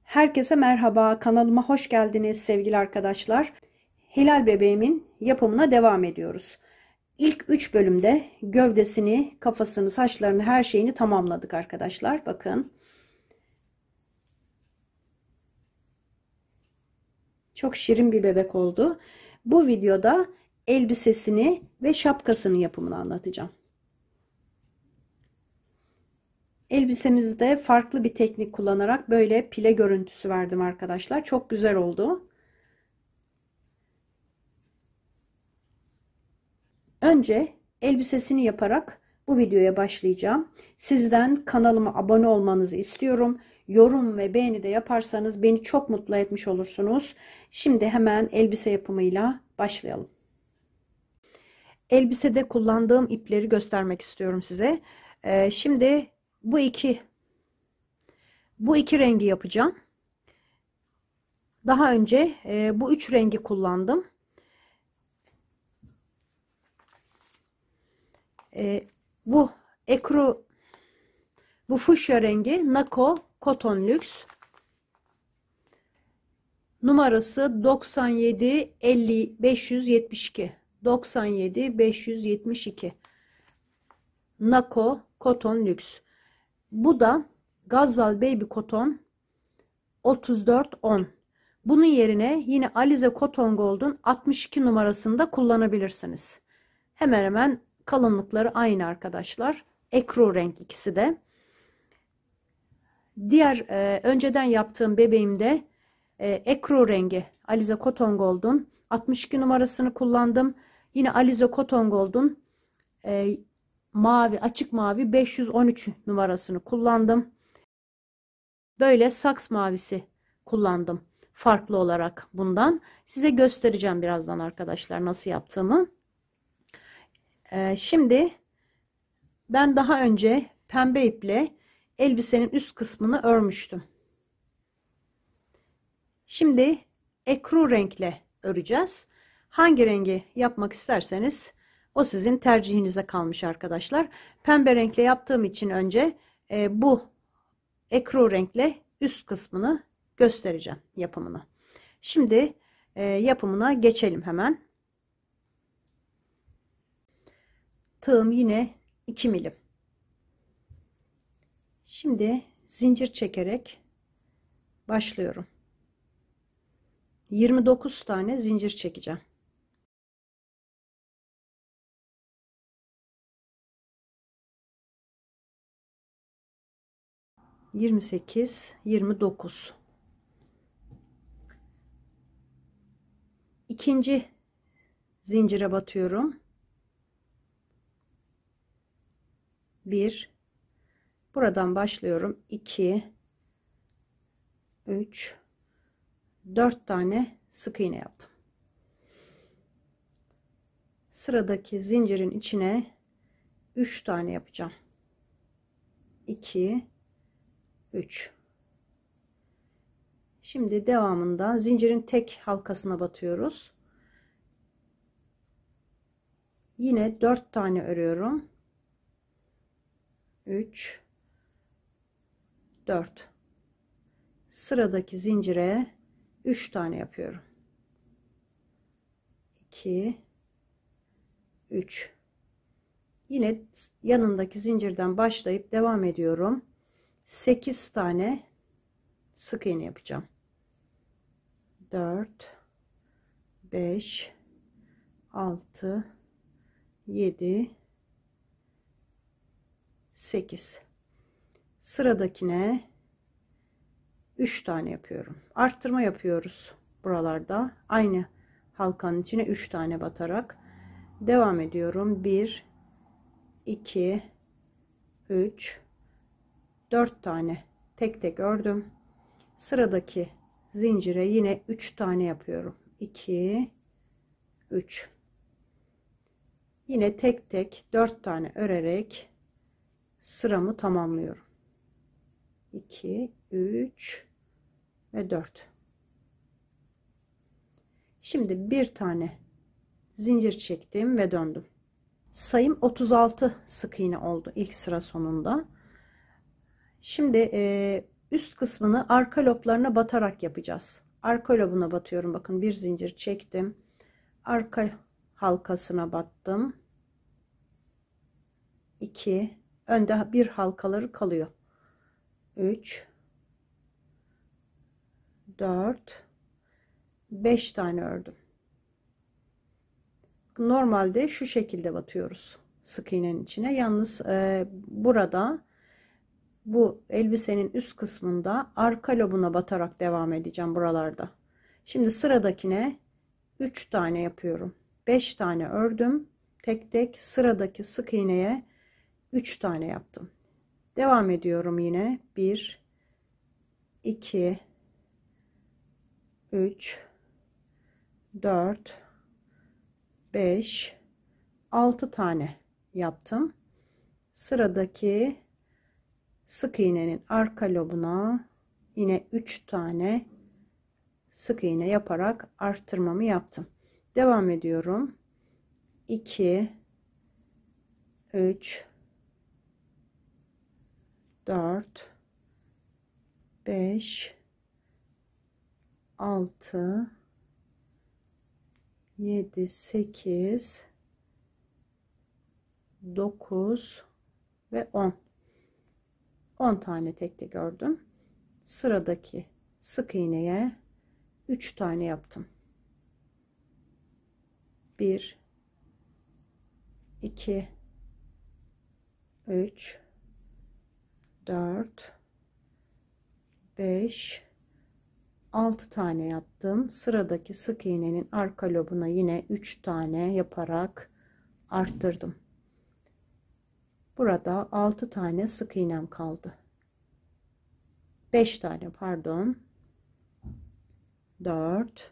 Herkese merhaba, kanalıma hoş geldiniz sevgili arkadaşlar. Hilal bebeğimin yapımına devam ediyoruz. İlk 3 bölümde gövdesini, kafasını, saçlarını, her şeyini tamamladık arkadaşlar. Bakın. Çok şirin bir bebek oldu. Bu videoda elbisesini ve şapkasının yapımını anlatacağım. Elbisemizde farklı bir teknik kullanarak böyle pile görüntüsü verdim arkadaşlar. Çok güzel oldu. Önce elbisesini yaparak bu videoya başlayacağım. Sizden kanalıma abone olmanızı istiyorum. Yorum ve beğeni de yaparsanız beni çok mutlu etmiş olursunuz. Şimdi hemen elbise yapımıyla başlayalım. Elbisede kullandığım ipleri göstermek istiyorum size. Şimdi bu iki rengi yapacağım. Daha önce bu 3 rengi kullandım. Bu fuşya rengi Nako Cotton Luxe, numarası 97 50 572 97 572 Nako Cotton Luxe. Bu da Gazal Baby Cotton 3410. Bunun yerine yine Alize Cotton Gold'un 62 numarasında kullanabilirsiniz. Hemen hemen kalınlıkları aynı arkadaşlar. Ekru renk ikisi de. Diğer önceden yaptığım bebeğimde ekru rengi Alize Cotton Gold'un 62 numarasını kullandım. Yine Alize Cotton Gold'un mavi, açık mavi 513 numarasını kullandım. Böyle saks mavisi kullandım. Farklı olarak bundan. Size göstereceğim birazdan arkadaşlar nasıl yaptığımı. Şimdi ben daha önce pembe iple elbisenin üst kısmını örmüştüm. Şimdi ekru renkle öreceğiz. Hangi rengi yapmak isterseniz o sizin tercihinize kalmış arkadaşlar. Pembe renkle yaptığım için önce bu ekru renkle üst kısmını göstereceğim yapımını. Şimdi yapımına geçelim hemen. Tığım yine 2 milim. Şimdi zincir çekerek başlıyorum. 29 tane zincir çekeceğim. Yirmi sekiz, 29. İkinci zincire batıyorum. 1, buradan başlıyorum. 2, 3, 4 tane sık iğne yaptım. Sıradaki zincirin içine 3 tane yapacağım. 2, 3. Şimdi devamında zincirin tek halkasına batıyoruz. Yine 4 tane örüyorum. 3, 4. Sıradaki zincire 3 tane yapıyorum. 2, 3. Yine yanındaki zincirden başlayıp devam ediyorum. 8 tane sık iğne yapacağım. 4, 5, 6, 7, 8. Sıradakine 3 tane yapıyorum. Arttırma yapıyoruz buralarda. Aynı halkanın içine 3 tane batarak devam ediyorum. 1, 2, 3, 4 tane tek tek ördüm. Sıradaki zincire yine 3 tane yapıyorum. 2, 3. Yine tek tek 4 tane örerek sıramı tamamlıyorum. 2, 3 ve 4. Şimdi bir tane zincir çektim ve döndüm. Sayım 36 sık iğne oldu ilk sıra sonunda. Şimdi üst kısmını arka loblarına batarak yapacağız. Arka lobuna batıyorum. Bakın bir zincir çektim. Arka halkasına battım. 2, önde bir halkaları kalıyor. 3, 4, 5 tane ördüm. Normalde şu şekilde batıyoruz sık iğnenin içine. Yalnız burada bu elbisenin üst kısmında arka lobuna batarak devam edeceğim buralarda. Şimdi sıradakine 3 tane yapıyorum. 5 tane ördüm. Tek tek sıradaki sık iğneye 3 tane yaptım. Devam ediyorum yine. 1, 2, 3, 4, 5, 6 tane yaptım. Sıradaki sık iğnenin arka lobuna yine 3 tane sık iğne yaparak arttırmamı yaptım. Devam ediyorum. 2, 3, 4, 5, 6, 7, 8, 9 ve 10. 10 tane tek tek ördüm. Sıradaki sık iğneye 3 tane yaptım. 1, 2, 3, 4, 5, 6 tane yaptım. Sıradaki sık iğnenin arka lobuna yine 3 tane yaparak arttırdım. Burada 6 tane sık iğnem kaldı. 5 tane pardon. 4,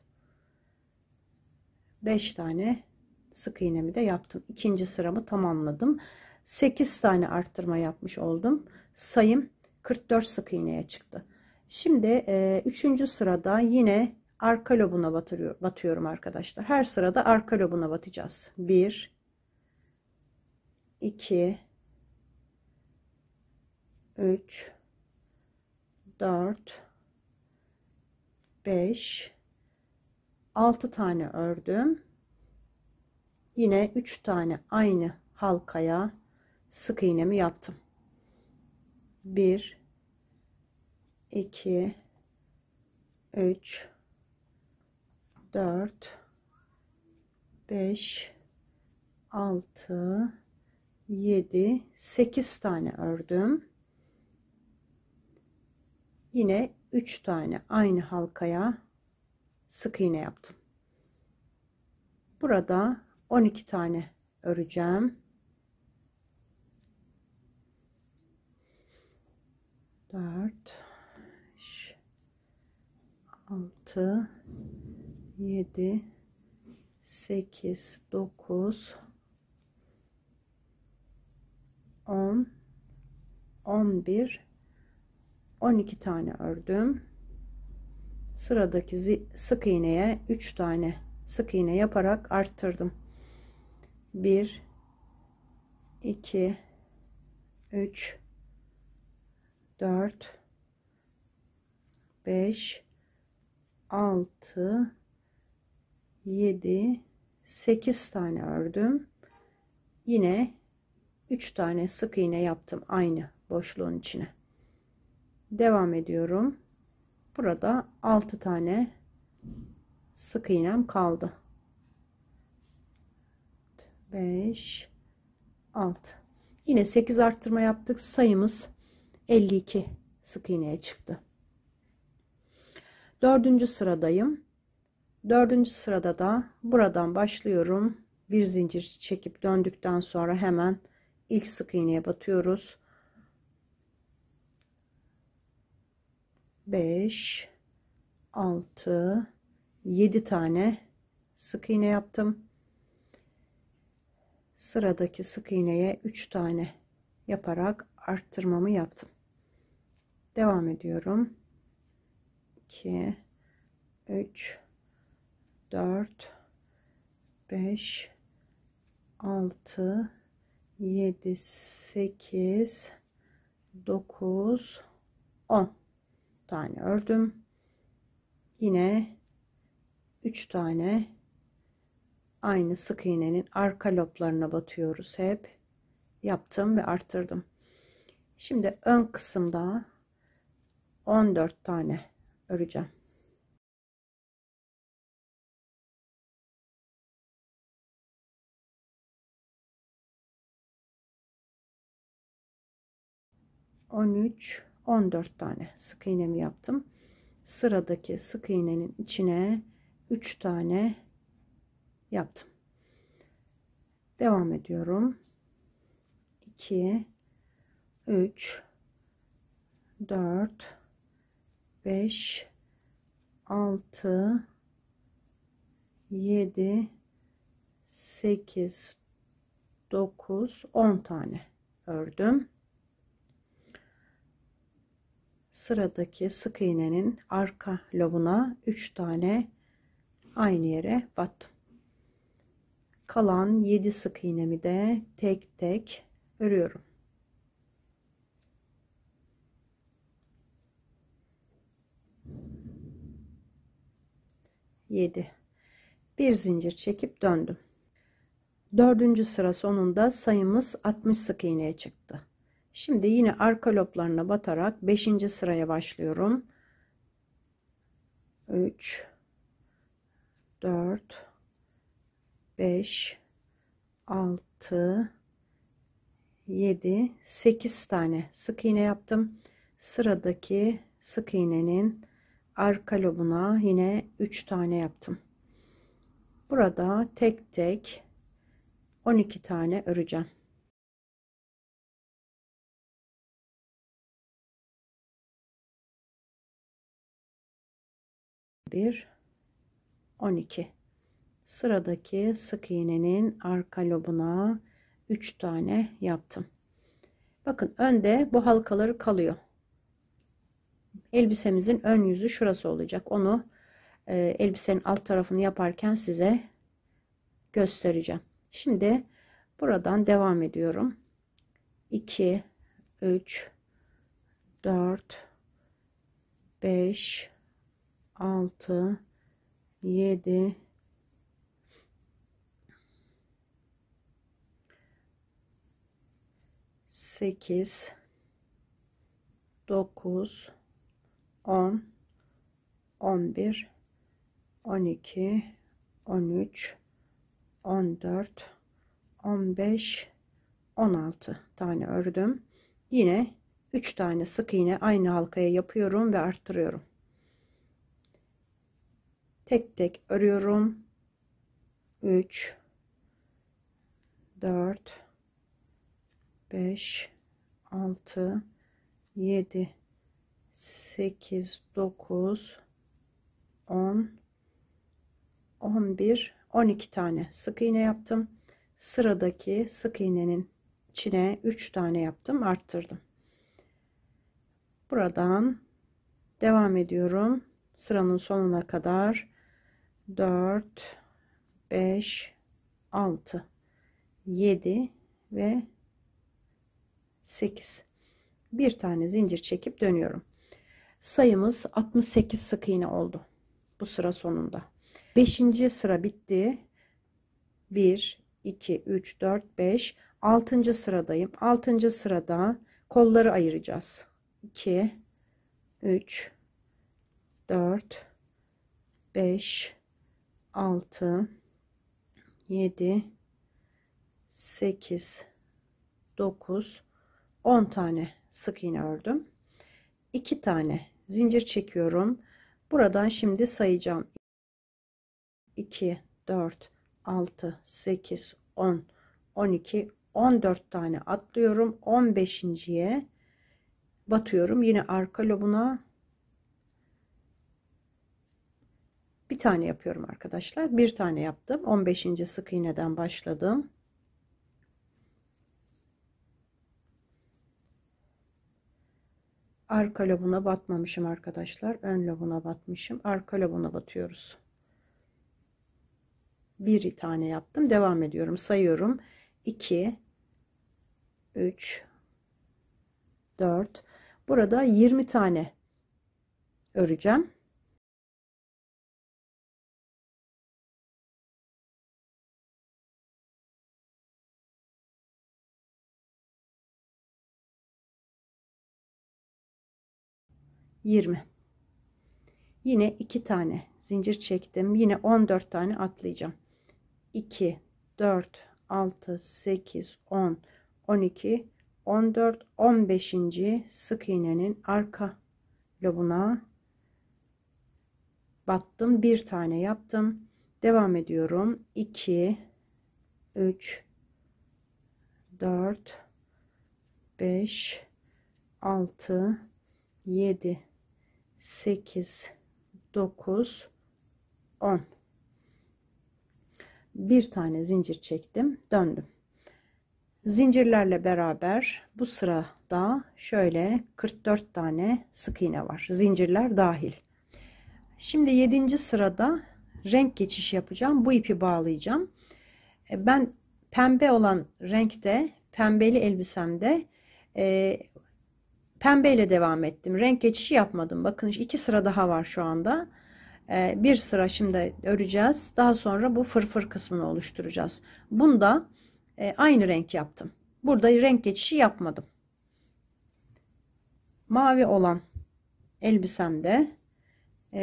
5 tane sık iğnemi de yaptım. İkinci sıramı tamamladım. 8 tane arttırma yapmış oldum. Sayım 44 sık iğneye çıktı. Şimdi 3. sırada yine arka lobuna batıyorum arkadaşlar. Her sırada arka lobuna batacağız. 1, 2, 3, 4, 5, 6 tane ördüm. Yine 3 tane aynı halkaya sık iğnemi yaptım. 1, 2, 3, 4, 5, 6, 7, 8 tane ördüm. Yine 3 tane aynı halkaya sık iğne yaptım. Burada 12 tane öreceğim. 4, 5, 6, 7, 8, 9, 10, 11, 12 tane ördüm. Sıradaki sık iğneye 3 tane sık iğne yaparak arttırdım. 1, 2, 3, 4, 5, 6, 7, 8 tane ördüm. Yine 3 tane sık iğne yaptım aynı boşluğun içine. Devam ediyorum. Burada 6 tane sık iğnem kaldı. 5, 6. Yine 8 arttırma yaptık. Sayımız 52 sık iğneye çıktı. 4. sıradayım. 4. sırada da buradan başlıyorum. Bir zincir çekip döndükten sonra hemen ilk sık iğneye batıyoruz. 5, 6, 7 tane sık iğne yaptım. Sıradaki sık iğneye 3 tane yaparak arttırmamı yaptım. Devam ediyorum. 2, 3, 4, 5, 6, 7, 8, 9, 10. tane ördüm. Yine 3 tane aynı sık iğnenin arka loblarına batıyoruz hep. Yaptım ve arttırdım. Şimdi ön kısımda 14 tane öreceğim. ...13, 14 tane sık iğnemi yaptım. Sıradaki sık iğnenin içine 3 tane yaptım. Devam ediyorum. 2, 3, 4, 5, 6, 7, 8, 9, 10 tane ördüm. Sıradaki sık iğnenin arka lobuna 3 tane aynı yere battım. Kalan 7 sık iğnemi de tek tek örüyorum. Bir zincir çekip döndüm. 4. sıra sonunda sayımız 60 sık iğneye çıktı. Şimdi yine arka loblarına batarak 5. sıraya başlıyorum. 3, 4, 5, 6, 7, 8 tane sık iğne yaptım. Sıradaki sık iğnenin arka lobuna yine 3 tane yaptım. Burada tek tek 12 tane öreceğim. 1, 12. Sıradaki sık iğnenin arka lobuna 3 tane yaptım. Bakın önde bu halkaları kalıyor. Elbisemizin ön yüzü şurası olacak. Onu elbisenin alt tarafını yaparken size göstereceğim. Şimdi buradan devam ediyorum. 2, 3, 4, 5, 6, 7, 8, 9, 10, 11, 12, 13, 14, 15, 16 tane ördüm. Yine 3 tane sık iğne aynı halkaya yapıyorum ve arttırıyorum. Tek tek örüyorum. 3, 4, 5, 6, 7, 8, 9, 10, 11, 12 tane sık iğne yaptım. Sıradaki sık iğnenin içine 3 tane yaptım, arttırdım. Buradan devam ediyorum. Sıranın sonuna kadar 4, 5, 6, 7 ve 8. Bir tane zincir çekip dönüyorum. Sayımız 68 sık iğne oldu bu sıra sonunda. 5. sıra bitti. 1, 2, 3, 4, 5. 6. sıradayım. 6. sırada kolları ayıracağız. 2, 3, 4, 5, 6, 7, 8, 9, 10 tane sık iğne ördüm. 2 tane zincir çekiyorum. Buradan şimdi sayacağım. 2, 4, 6, 8, 10, 12, 14 tane atlıyorum. 15.'ye batıyorum. Yine arka lobuna bir tane yapıyorum arkadaşlar. Bir tane yaptım. 15. sık iğneden başladım. Arka lobuna batmamışım arkadaşlar. Ön lobuna batmışım. Arka lobuna batıyoruz. Bir tane yaptım. Devam ediyorum. Sayıyorum. 2, 3, 4. Burada 20 tane öreceğim. Yine 2 tane zincir çektim. Yine 14 tane atlayacağım. 2, 4, 6, 8, 10, 12, 14, 15. sık iğnenin arka lobuna battım. Bir tane yaptım. Devam ediyorum. 2, 3, 4, 5, 6, 7, 8, 9, 10. Bir tane zincir çektim, döndüm. Zincirlerle beraber bu sırada şöyle 44 tane sık iğne var, zincirler dahil. Şimdi 7. sırada renk geçişi yapacağım. Bu ipi bağlayacağım. Ben pembe olan renkte, pembeli elbisemde pembeyle devam ettim. Renk geçişi yapmadım. Bakın 2 sıra daha var şu anda. Bir sıra şimdi öreceğiz. Daha sonra bu fırfır kısmını oluşturacağız. Bunda aynı renk yaptım. Burada renk geçişi yapmadım. Mavi olan elbisemde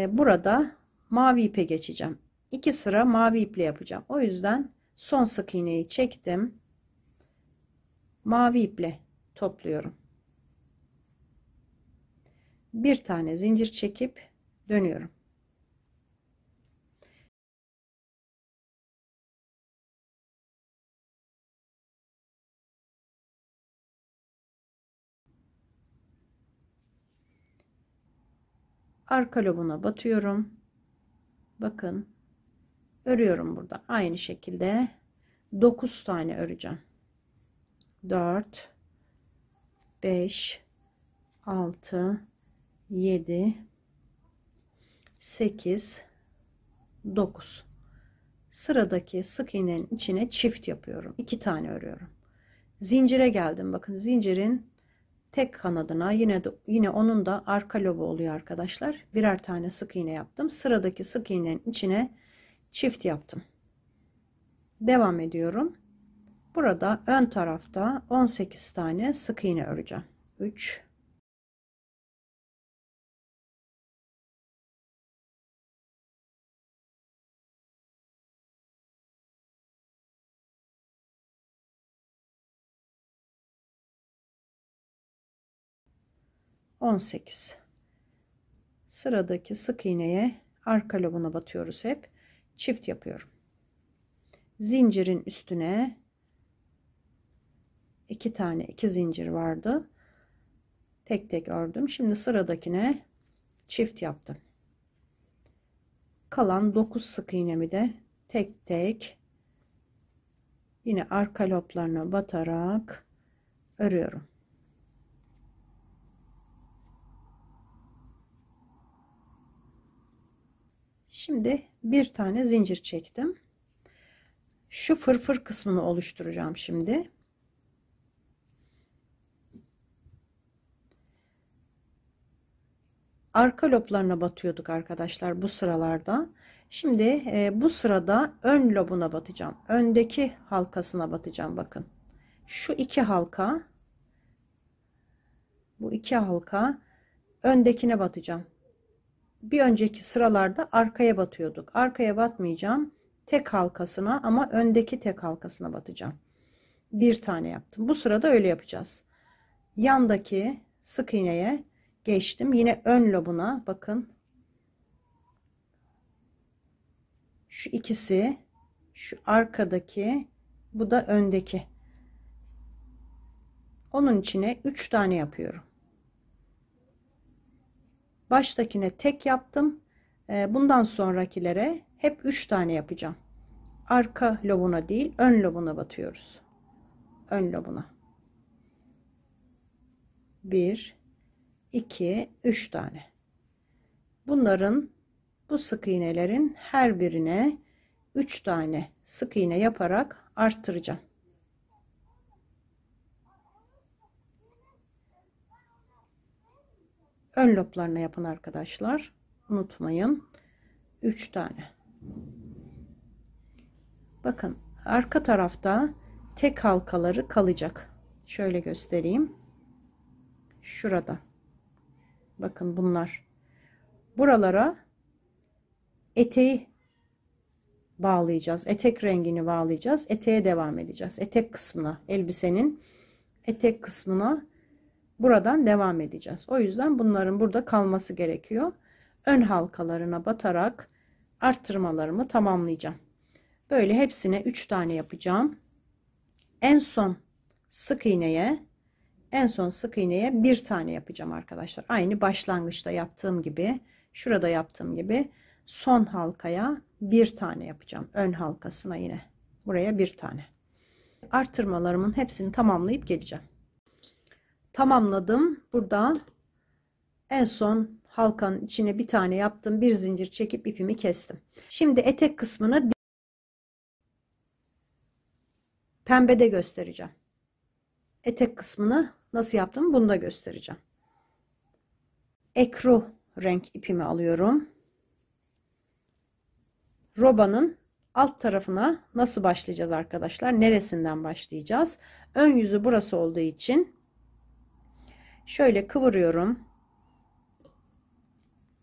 burada mavi ipe geçeceğim. 2 sıra mavi iple yapacağım. O yüzden son sık iğneyi çektim. Mavi iple topluyorum. Bir tane zincir çekip dönüyorum. Arka lobuna batıyorum. Bakın örüyorum burada. Aynı şekilde 9 tane öreceğim. 4, 5, 6, 7, 8, 9. Sıradaki sık iğnenin içine çift yapıyorum. 2 tane örüyorum. Zincire geldim. Bakın zincirin tek kanadına yine onun da arka lobu oluyor arkadaşlar. Birer tane sık iğne yaptım. Sıradaki sık iğnenin içine çift yaptım. Devam ediyorum. Burada ön tarafta 18 tane sık iğne öreceğim. 3, 18. Sıradaki sık iğneye arka lobuna batıyoruz hep. Çift yapıyorum. Zincirin üstüne 2 tane 2 zincir vardı. Tek tek ördüm. Şimdi sıradakine çift yaptım. Kalan 9 sık iğnemi de tek tek yine arka loblarına batarak örüyorum. Şimdi bir tane zincir çektim. Şu fırfır kısmını oluşturacağım şimdi. Arka loblarına batıyorduk arkadaşlar bu sıralarda. Şimdi bu sırada ön lobuna batacağım. Öndeki halkasına batacağım bakın. Şu 2 halka, bu 2 halka öndekine batacağım. Bir önceki sıralarda arkaya batıyorduk. Arkaya batmayacağım. Tek halkasına ama öndeki tek halkasına batacağım. Bir tane yaptım. Bu sırada öyle yapacağız. Yandaki sık iğneye geçtim. Yine ön lobuna bakın. Şu ikisi, şu arkadaki, bu da öndeki. Onun içine 3 tane yapıyorum. Baştakine tek yaptım. Bundan sonrakilere hep 3 tane yapacağım. Arka lobuna değil, ön lobuna batıyoruz. Ön lobuna. 1, 2, 3 tane. Bunların, bu sık iğnelerin her birine 3 tane sık iğne yaparak arttıracağım. Ön loblarına yapın arkadaşlar. Unutmayın. 3 tane. Bakın arka tarafta tek halkaları kalacak. Şöyle göstereyim. Şurada. Bakın bunlar. Buralara eteği bağlayacağız. Etek rengini bağlayacağız. Eteğe devam edeceğiz. Etek kısmına, elbisenin etek kısmına buradan devam edeceğiz. O yüzden bunların burada kalması gerekiyor. Ön halkalarına batarak arttırmalarımı tamamlayacağım. Böyle hepsine 3 tane yapacağım. En son sık iğneye bir tane yapacağım arkadaşlar. Aynı başlangıçta yaptığım gibi, şurada yaptığım gibi son halkaya bir tane yapacağım. Ön halkasına yine buraya bir tane. Artırmalarımın hepsini tamamlayıp geleceğim. Tamamladım. Burada en son halkanın içine bir tane yaptım. Bir zincir çekip ipimi kestim. Şimdi etek kısmını pembede göstereceğim. Etek kısmını nasıl yaptım bunu da göstereceğim. Ekru renk ipimi alıyorum. Robanın alt tarafına nasıl başlayacağız arkadaşlar? Neresinden başlayacağız? Ön yüzü burası olduğu için şöyle kıvırıyorum.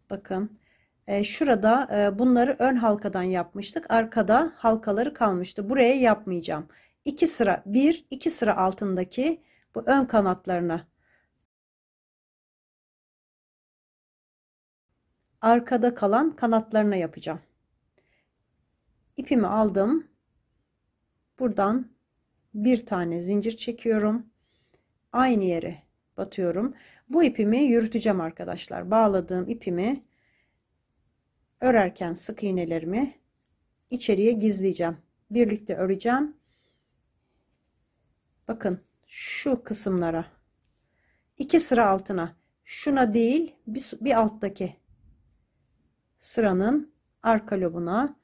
Bakın şurada bunları ön halkadan yapmıştık. Arkada halkaları kalmıştı. Buraya yapmayacağım. 2 sıra 2 sıra altındaki bu ön kanatlarına arkada kalan kanatlarına yapacağım. İpimi aldım. Buradan bir tane zincir çekiyorum. Aynı yere batıyorum. Bu ipimi yürüteceğim arkadaşlar. Bağladığım ipimi örerken sık iğnelerimi içeriye gizleyeceğim. Birlikte öreceğim. Bakın şu kısımlara 2 sıra altına, şuna değil bir alttaki sıranın arka lobuna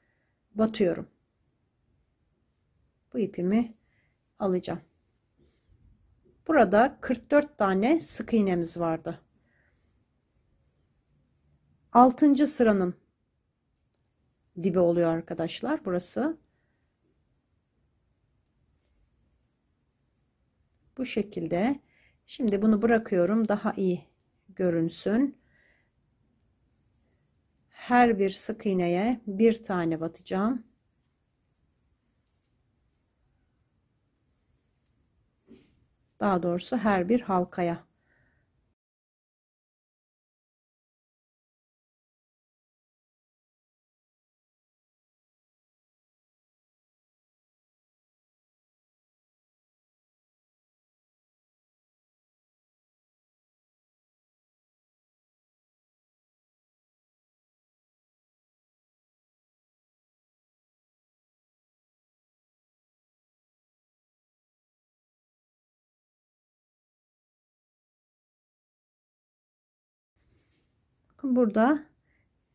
batıyorum. Bu ipimi alacağım. Burada 44 tane sık iğnemiz vardı. 6. sıranın dibi oluyor arkadaşlar burası. Bu şekilde. Şimdi bunu bırakıyorum daha iyi görünsün. Her bir sık iğneye bir tane batacağım. Daha doğrusu her bir halkaya. Bakın burada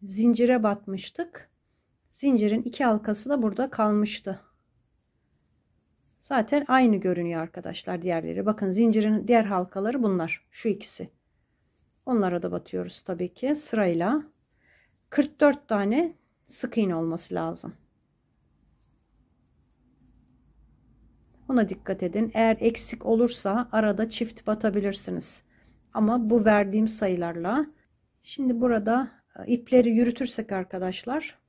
zincire batmıştık. Zincirin 2 halkası da burada kalmıştı. Zaten aynı görünüyor arkadaşlar diğerleri. Bakın zincirin diğer halkaları bunlar. Şu ikisi. Onlara da batıyoruz tabii ki sırayla. 44 tane sık iğne olması lazım. Ona dikkat edin. Eğer eksik olursa arada çift batabilirsiniz. Ama bu verdiğim sayılarla. Şimdi burada ipleri yürütürsek arkadaşlar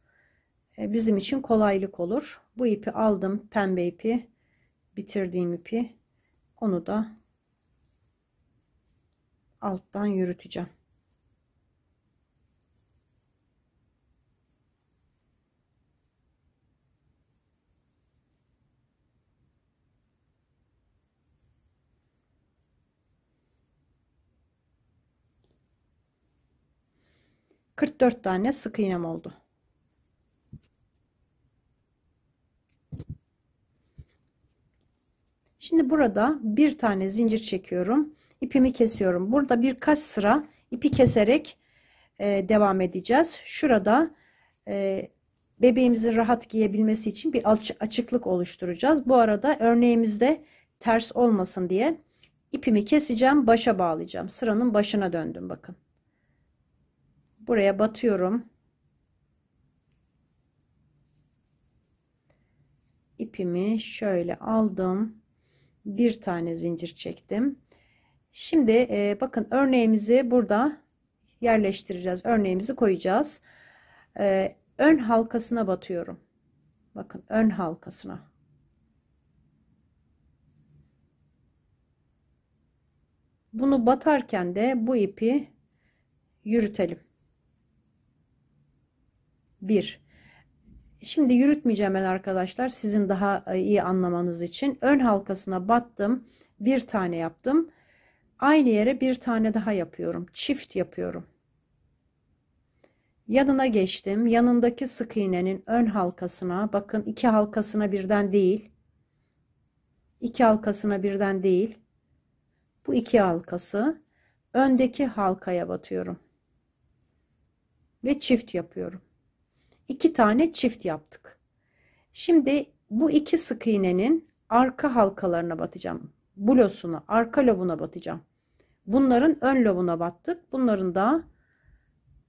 bizim için kolaylık olur. Bu ipi aldım, pembe ipi, bitirdiğim ipi, onu da alttan yürüteceğim. ...44 tane sık iğnem oldu. Şimdi burada bir tane zincir çekiyorum. İpimi kesiyorum. Burada birkaç sıra ipi keserek devam edeceğiz. Şurada bebeğimizin rahat giyebilmesi için bir açıklık oluşturacağız. Bu arada örneğimizde ters olmasın diye ipimi keseceğim, başa bağlayacağım. Sıranın başına döndüm bakın. Buraya batıyorum. İpimi şöyle aldım. Bir tane zincir çektim. Şimdi bakın örneğimizi burada yerleştireceğiz. Örneğimizi koyacağız. Ön halkasına batıyorum. Bakın ön halkasına. Bunu batarken de bu ipi yürütelim. 1. Şimdi yürütmeyeceğim ben arkadaşlar. Sizin daha iyi anlamanız için. Ön halkasına battım. Bir tane yaptım. Aynı yere bir tane daha yapıyorum. Çift yapıyorum. Yanına geçtim. Yanındaki sık iğnenin ön halkasına, bakın iki halkasına birden değil. İki halkasına birden değil. Bu iki halkası öndeki halkaya batıyorum. Ve çift yapıyorum. 2 tane çift yaptık. Şimdi bu iki sık iğnenin arka halkalarına batacağım. Blosuna, arka lobuna batacağım. Bunların ön lobuna battık. Bunların da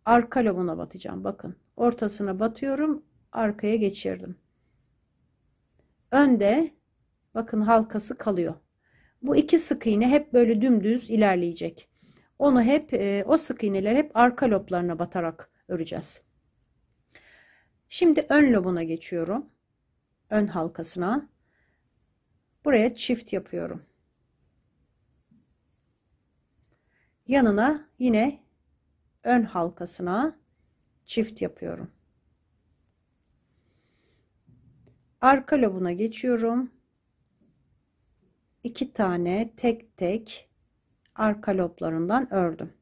arka lobuna batacağım. Bakın ortasına batıyorum. Arkaya geçirdim. Önde bakın halkası kalıyor. Bu iki sık iğne hep böyle dümdüz ilerleyecek. Onu hep o sık iğneler hep arka loblarına batarak öreceğiz. Şimdi ön lobuna geçiyorum. Ön halkasına. Buraya çift yapıyorum. Yanına yine ön halkasına çift yapıyorum. Arka lobuna geçiyorum. 2 tane tek tek arka loblarından ördüm.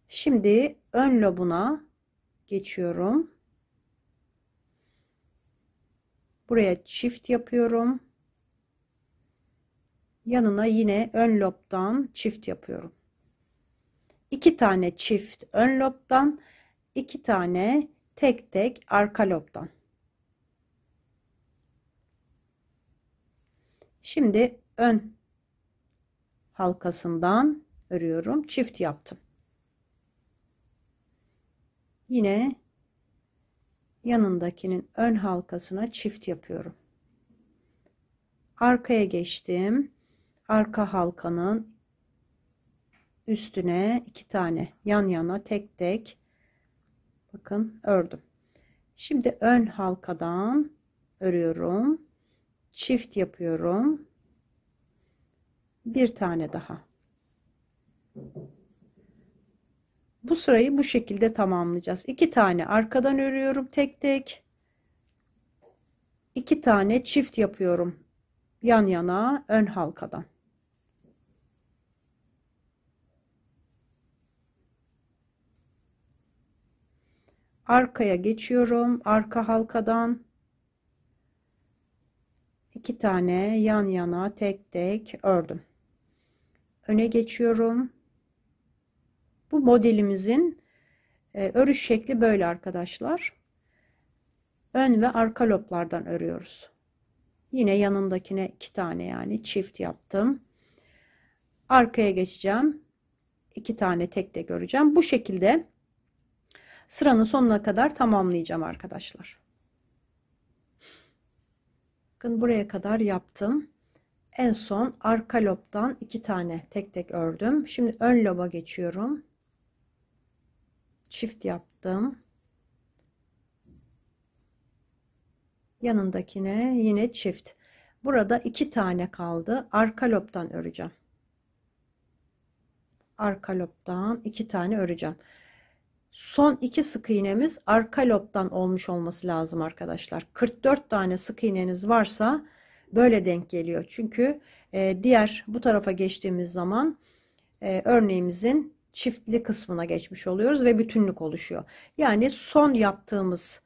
Şimdi ön lobuna geçiyorum. Buraya çift yapıyorum. Yanına yine ön lobdan çift yapıyorum. 2 tane çift ön lobdan, 2 tane tek tek arka lobdan. Şimdi ön halkasından örüyorum. Çift yaptım. Yine yanındakinin ön halkasına çift yapıyorum. Arkaya geçtim. Arka halkanın üstüne 2 tane yan yana tek tek bakın ördüm. Şimdi ön halkadan örüyorum. Çift yapıyorum. Bir tane daha. Bu sırayı bu şekilde tamamlayacağız. 2 tane arkadan örüyorum tek tek. 2 tane çift yapıyorum yan yana ön halkadan. Arkaya geçiyorum. Arka halkadan 2 tane yan yana tek tek ördüm. Öne geçiyorum. Bu modelimizin örüş şekli böyle arkadaşlar. Ön ve arka loblardan örüyoruz. Yine yanındakine 2 tane yani çift yaptım. Arkaya geçeceğim. 2 tane tek tek öreceğim. Bu şekilde sıranın sonuna kadar tamamlayacağım arkadaşlar. Bakın buraya kadar yaptım. En son arka lobdan 2 tane tek tek ördüm. Şimdi ön loba geçiyorum. Çift yaptım. Yanındakine yine çift. Burada 2 tane kaldı. Arka lobdan öreceğim. Arka lobdan 2 tane öreceğim. Son 2 sık iğnemiz arka lobdan olmuş olması lazım arkadaşlar. 44 tane sık iğneniz varsa böyle denk geliyor. Çünkü diğer bu tarafa geçtiğimiz zaman örneğimizin çiftli kısmına geçmiş oluyoruz ve bütünlük oluşuyor. Yani son yaptığımız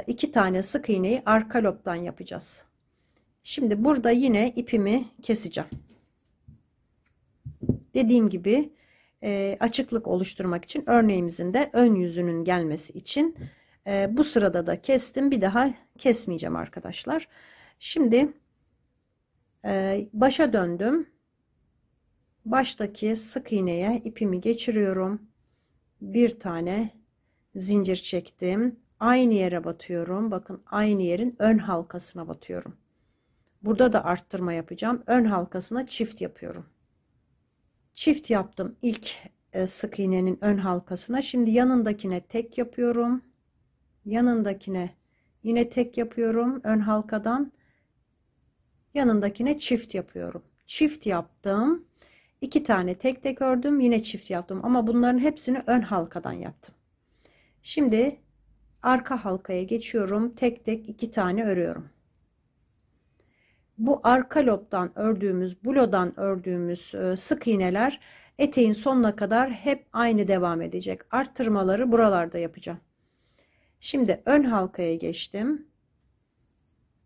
2 tane sık iğneyi arka lobdan yapacağız. Şimdi burada yine ipimi keseceğim. Dediğim gibi açıklık oluşturmak için örneğimizin de ön yüzünün gelmesi için bu sırada da kestim. Bir daha kesmeyeceğim arkadaşlar. Şimdi başa döndüm. Baştaki sık iğneye ipimi geçiriyorum. Bir tane zincir çektim. Aynı yere batıyorum. Bakın aynı yerin ön halkasına batıyorum. Burada da arttırma yapacağım. Ön halkasına çift yapıyorum. Çift yaptım ilk sık iğnenin ön halkasına. Şimdi yanındakine tek yapıyorum. Yanındakine yine tek yapıyorum ön halkadan. Yanındakine çift yapıyorum. Çift yaptım. 2 tane tek tek ördüm. Yine çift yaptım. Ama bunların hepsini ön halkadan yaptım. Şimdi arka halkaya geçiyorum. Tek tek 2 tane örüyorum. Bu arka lobdan ördüğümüz, bulodan ördüğümüz sık iğneler eteğin sonuna kadar hep aynı devam edecek. Arttırmaları buralarda yapacağım. Şimdi ön halkaya geçtim.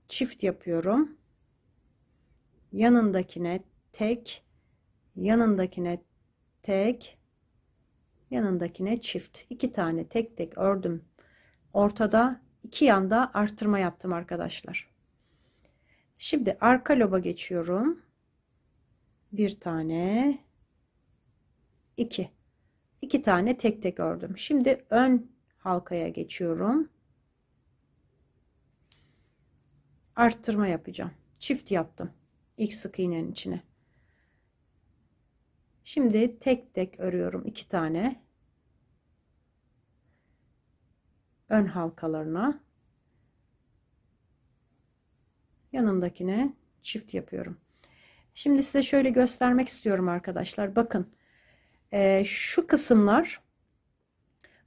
Çift yapıyorum. Yanındakine tek, yanındakine tek, yanındakine çift. 2 tane tek tek ördüm. Ortada 2 yanda arttırma yaptım arkadaşlar. Şimdi arka loba geçiyorum. Bir tane, 2. 2 tane tek tek ördüm. Şimdi ön halkaya geçiyorum. Arttırma yapacağım. Çift yaptım ilk sık iğnenin içine. Şimdi tek tek örüyorum 2 tane ön halkalarına. Yanındakine çift yapıyorum. Şimdi size şöyle göstermek istiyorum arkadaşlar. Bakın şu kısımlar,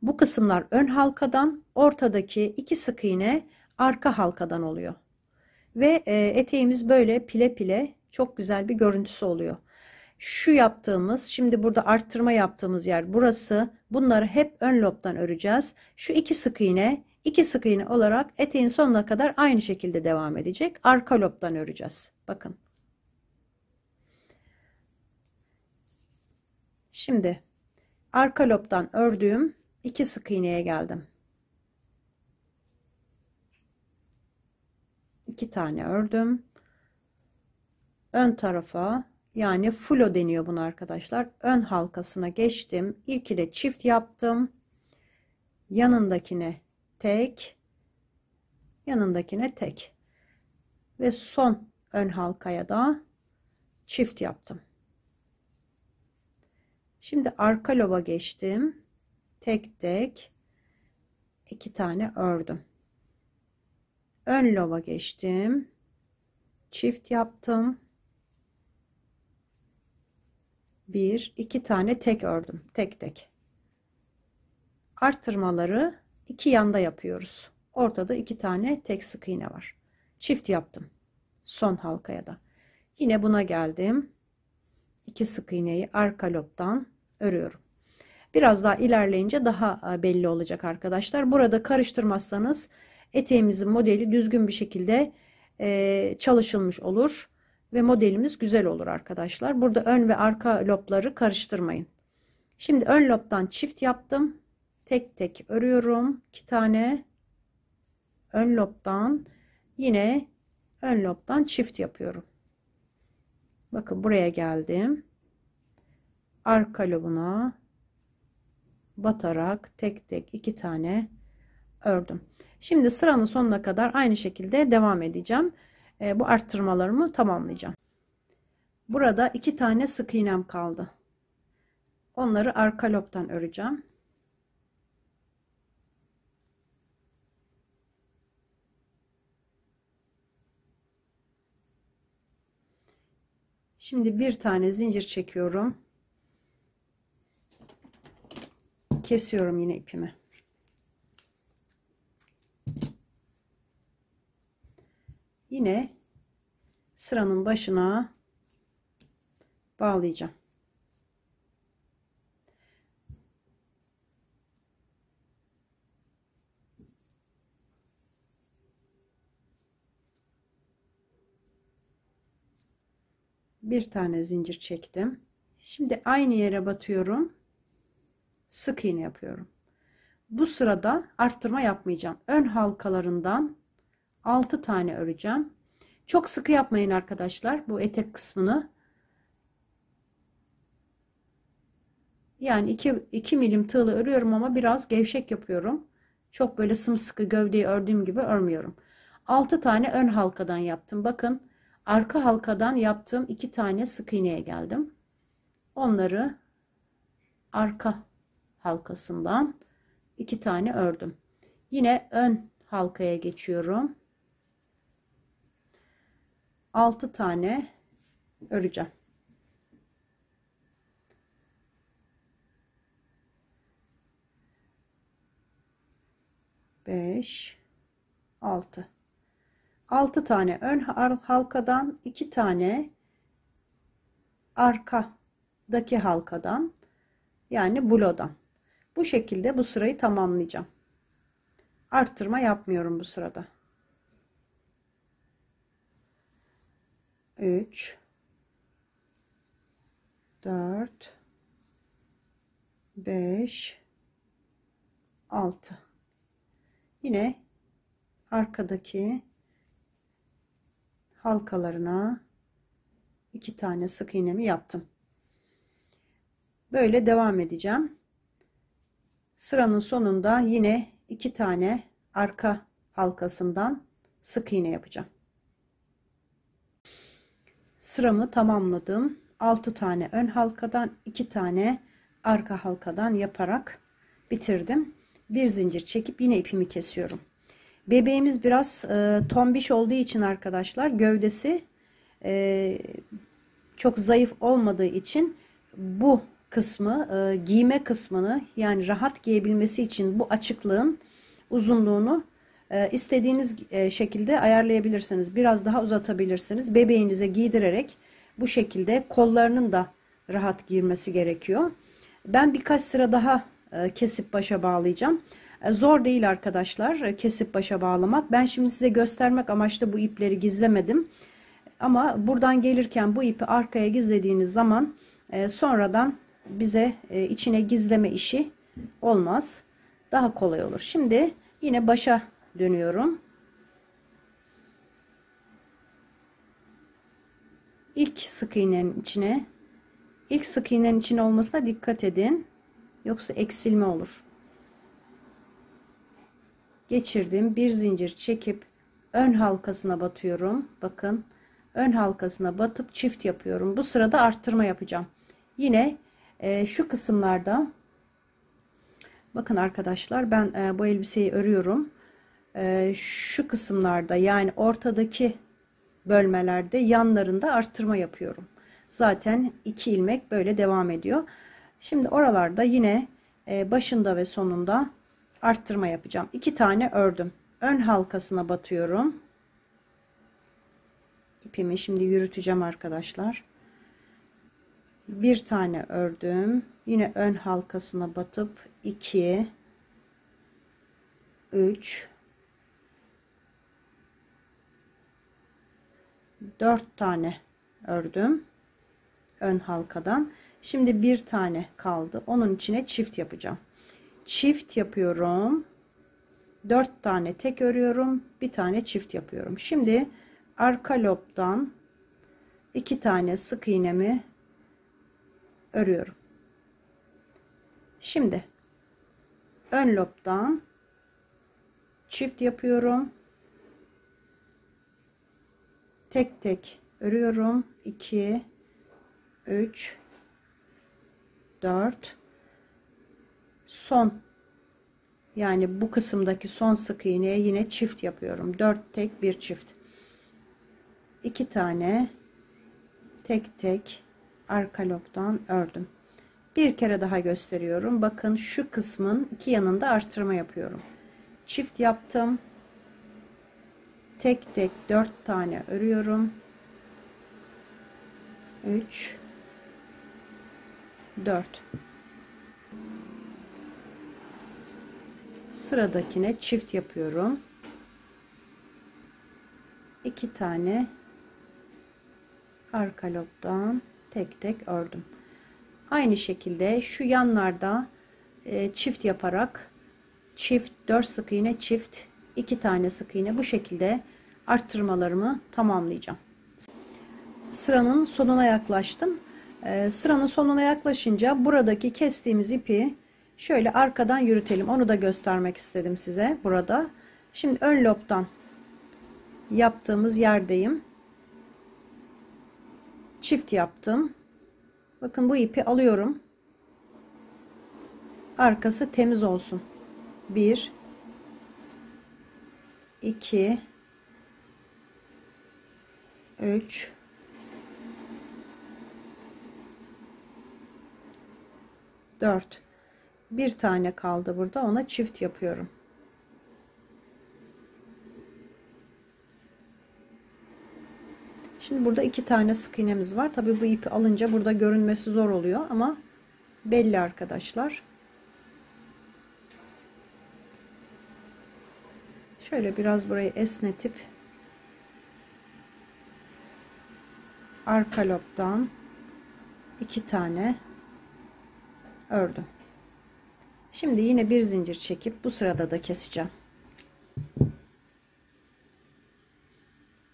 bu kısımlar ön halkadan, ortadaki 2 sık iğne arka halkadan oluyor. Ve eteğimiz böyle pile pile çok güzel bir görüntüsü oluyor. Şu yaptığımız, şimdi burada arttırma yaptığımız yer burası. Bunları hep ön lobdan öreceğiz. Şu 2 sık iğne, 2 sık iğne olarak eteğin sonuna kadar aynı şekilde devam edecek. Arka lobdan öreceğiz. Bakın. Şimdi arka lobdan ördüğüm 2 sık iğneye geldim. 2 tane ördüm. Ön tarafa, yani fulo deniyor buna arkadaşlar. Ön halkasına geçtim. İlk ile çift yaptım. Yanındakine tek, yanındakine tek ve son ön halkaya da çift yaptım. Şimdi arka loba geçtim. Tek tek 2 tane ördüm. Ön loba geçtim. Çift yaptım. 1 2 tane tek ördüm. Tek tek. Arttırmaları 2 yanda yapıyoruz. Ortada 2 tane tek sık iğne var. Çift yaptım. Son halkaya da. Yine buna geldim. 2 sık iğneyi arka lobdan örüyorum. Biraz daha ilerleyince daha belli olacak arkadaşlar. Burada karıştırmazsanız eteğimizin modeli düzgün bir şekilde çalışılmış olur ve modelimiz güzel olur arkadaşlar. Burada ön ve arka lobları karıştırmayın. Şimdi ön lobdan çift yaptım. Tek tek örüyorum. 2 tane ön lobdan, yine ön lobdan çift yapıyorum. Bakın buraya geldim. Arka lobuna batarak tek tek 2 tane ördüm. Şimdi sıranın sonuna kadar aynı şekilde devam edeceğim. Bu arttırmalarımı tamamlayacağım. Burada 2 tane sık iğnem kaldı. Onları arka lobdan öreceğim. Şimdi bir tane zincir çekiyorum. Kesiyorum yine ipimi. Yine sıranın başına bağlayacağım. Bir tane zincir çektim. Şimdi aynı yere batıyorum. Sık iğne yapıyorum. Bu sırada arttırma yapmayacağım. Ön halkalarından 6 tane öreceğim. Çok sıkı yapmayın arkadaşlar bu etek kısmını. Yani 2 milim tığla örüyorum ama biraz gevşek yapıyorum. Çok böyle sımsıkı gövdeyi ördüğüm gibi örmüyorum. 6 tane ön halkadan yaptım. Bakın arka halkadan yaptığım 2 tane sık iğneye geldim. Onları arka halkasından 2 tane ördüm. Yine ön halkaya geçiyorum. 6 tane öreceğim. Beş, 6. 6 tane ön halkadan, 2 tane arkadaki halkadan, yani blodan. Bu şekilde bu sırayı tamamlayacağım. Arttırma yapmıyorum bu sırada. 3 4 5 6. Yine arkadaki halkalarına 2 tane sık iğnemi yaptım. Böyle devam edeceğim. Sıranın sonunda yine 2 tane arka halkasından sık iğne yapacağım. Sıramı tamamladım. 6 tane ön halkadan, 2 tane arka halkadan yaparak bitirdim. Bir zincir çekip yine ipimi kesiyorum. Bebeğimiz biraz tombiş olduğu için arkadaşlar, gövdesi çok zayıf olmadığı için bu kısmı, giyme kısmını, yani rahat giyebilmesi için bu açıklığın uzunluğunu istediğiniz şekilde ayarlayabilirsiniz. Biraz daha uzatabilirsiniz. Bebeğinize giydirerek bu şekilde kollarının da rahat girmesi gerekiyor. Ben birkaç sıra daha kesip başa bağlayacağım. Zor değil arkadaşlar kesip başa bağlamak. Ben şimdi size göstermek amaçlı bu ipleri gizlemedim. Ama buradan gelirken bu ipi arkaya gizlediğiniz zaman sonradan bize içine gizleme işi olmaz. Daha kolay olur. Şimdi yine başa dönüyorum. İlk sık iğnenin içine, ilk sık iğnenin içine olmasına dikkat edin. Yoksa eksilme olur. Geçirdim. Bir zincir çekip ön halkasına batıyorum. Bakın, ön halkasına batıp çift yapıyorum. Bu sırada arttırma yapacağım. Yine şu kısımlarda, bakın arkadaşlar, ben bu elbiseyi örüyorum. Şu kısımlarda, yani ortadaki bölmelerde, yanlarında arttırma yapıyorum. Zaten 2 ilmek böyle devam ediyor. Şimdi oralarda yine başında ve sonunda arttırma yapacağım. 2 tane ördüm. Ön halkasına batıyorum. İpimi şimdi yürüteceğim arkadaşlar. Bir tane ördüm. Yine ön halkasına batıp 2 3 4 tane ördüm ön halkadan. Şimdi bir tane kaldı. Onun içine çift yapacağım. Çift yapıyorum. 4 tane tek örüyorum. Bir tane çift yapıyorum. Şimdi arka lobdan 2 tane sık iğnemi örüyorum. Şimdi ön lobdan çift yapıyorum. Tek tek örüyorum. 2 3 4 son, yani bu kısımdaki son sık iğneye yine çift yapıyorum. 4 tek bir çift. 2 tane tek tek arka lobdan ördüm. Bir kere daha gösteriyorum. Bakın, şu kısmın iki yanında artırma yapıyorum. Çift yaptım. Tek tek 4 tane örüyorum. 3 4. Sıradakine çift yapıyorum. 2 tane arka lobdan tek tek ördüm. Aynı şekilde şu yanlarda çift yaparak, çift 4 sık iğne, çift 2 tane sık iğne, bu şekilde arttırmalarımı tamamlayacağım. Sıranın sonuna yaklaştım. Sıranın sonuna yaklaşınca buradaki kestiğimiz ipi şöyle arkadan yürütelim. Onu da göstermek istedim size burada. Şimdi ön lobdan yaptığımız yerdeyim. Çift yaptım. Bakın bu ipi alıyorum. Arkası temiz olsun. 1 2 3 4. Bir tane kaldı burada. Ona çift yapıyorum. Şimdi burada 2 tane sık iğnemiz var. Tabii bu ipi alınca burada görünmesi zor oluyor ama belli arkadaşlar. Şöyle biraz burayı esnetip arka lobdan 2 tane ördüm. Şimdi yine bir zincir çekip bu sırada da keseceğim.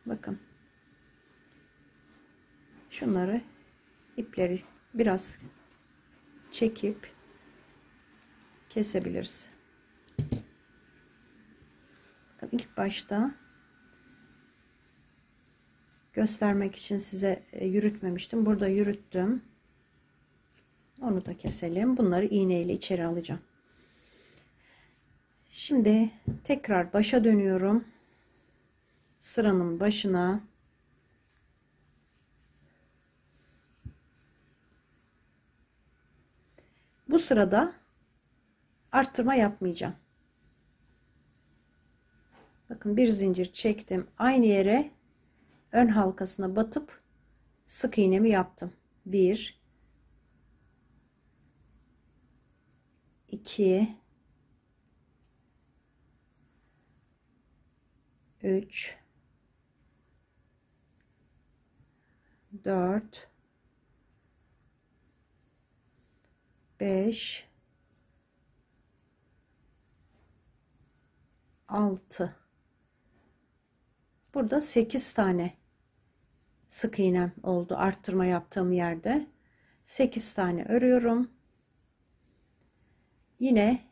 Bakın. Şunları ipleri biraz çekip kesebiliriz. Bakın ilk başta göstermek için size yürütmemiştim. Burada yürüttüm. Onu da keselim. Bunları iğneyle içeri alacağım. Şimdi tekrar başa dönüyorum. Sıranın başına bu sırada arttırma yapmayacağım. Bakın bir zincir çektim. Aynı yere ön halkasına batıp sık iğnemi yaptım. 1 2 3 4 5 6. Burada 8 tane sık iğnem oldu arttırma yaptığım yerde. 8 tane örüyorum. Yine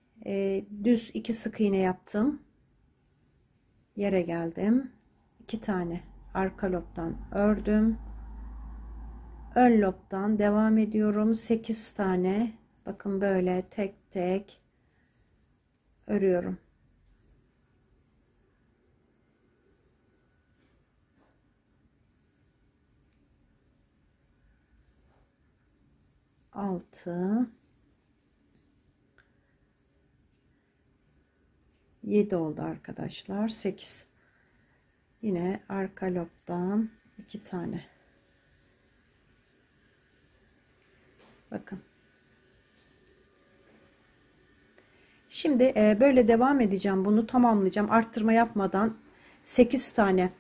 düz 2 sık iğne yaptım. Yere geldim. 2 tane arka lobdan ördüm. Ön lobdan devam ediyorum. 8 tane. Bakın böyle tek tek örüyorum. Altı, 7 oldu arkadaşlar. 8. Yine arka lobdan 2 tane. Bakın. Şimdi böyle devam edeceğim. Bunu tamamlayacağım. Arttırma yapmadan 8 tane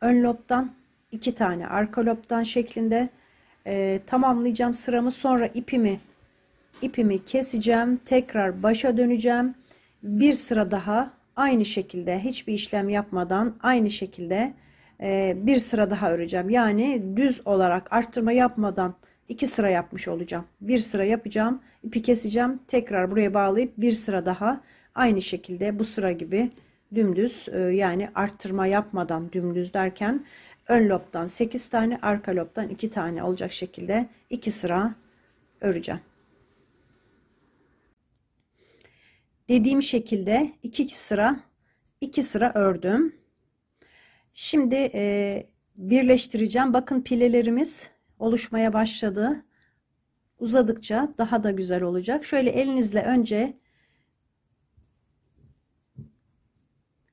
ön lobdan 2 tane arka lobdan şeklinde tamamlayacağım sıramı. Sonra ipimi keseceğim. Tekrar başa döneceğim. Bir sıra daha aynı şekilde hiçbir işlem yapmadan aynı şekilde bir sıra daha öreceğim. Yani düz olarak arttırma yapmadan 2 sıra yapmış olacağım. Bir sıra yapacağım. İpi keseceğim. Tekrar buraya bağlayıp bir sıra daha aynı şekilde bu sıra gibi dümdüz yani arttırma yapmadan dümdüz derken ön lobdan 8 tane arka lobdan 2 tane olacak şekilde 2 sıra öreceğim. Dediğim şekilde 2 sıra ördüm. Şimdi birleştireceğim. Bakın pilelerimiz oluşmaya başladı. Uzadıkça daha da güzel olacak. Şöyle elinizle önce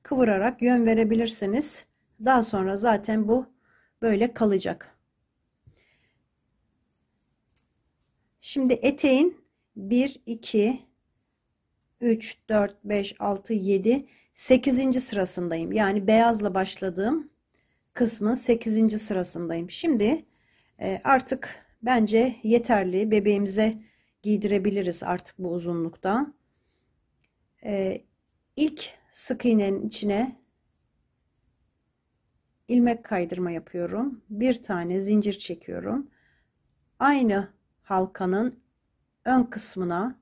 kıvırarak yön verebilirsiniz. Daha sonra zaten bu böyle kalacak. Şimdi eteğin 1 2 3 4 5 6 7 8. sırasındayım. Yani beyazla başladığım kısmı 8. sırasındayım. Şimdi artık bence yeterli. Bebeğimize giydirebiliriz artık bu uzunlukta. İlk sık iğnenin içine ilmek kaydırma yapıyorum. Bir tane zincir çekiyorum. Aynı halkanın ön kısmına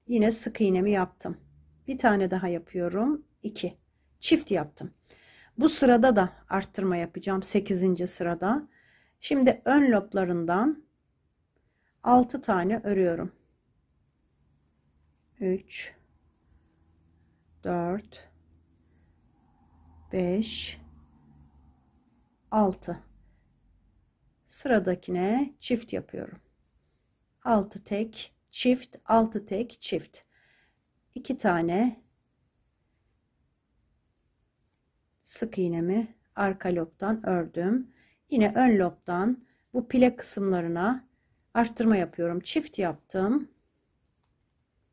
yine sık iğnemi yaptım. Bir tane daha yapıyorum. 2. Çift yaptım. Bu sırada da arttırma yapacağım. 8. sırada. Şimdi ön loblarından 6 tane örüyorum. 3 4 5 6. Sıradakine çift yapıyorum. 6 tek çift, 6 tek çift. 2 tane sık iğnemi arka lobdan ördüm. Yine ön lobdan bu pile kısımlarına arttırma yapıyorum. Çift yaptım.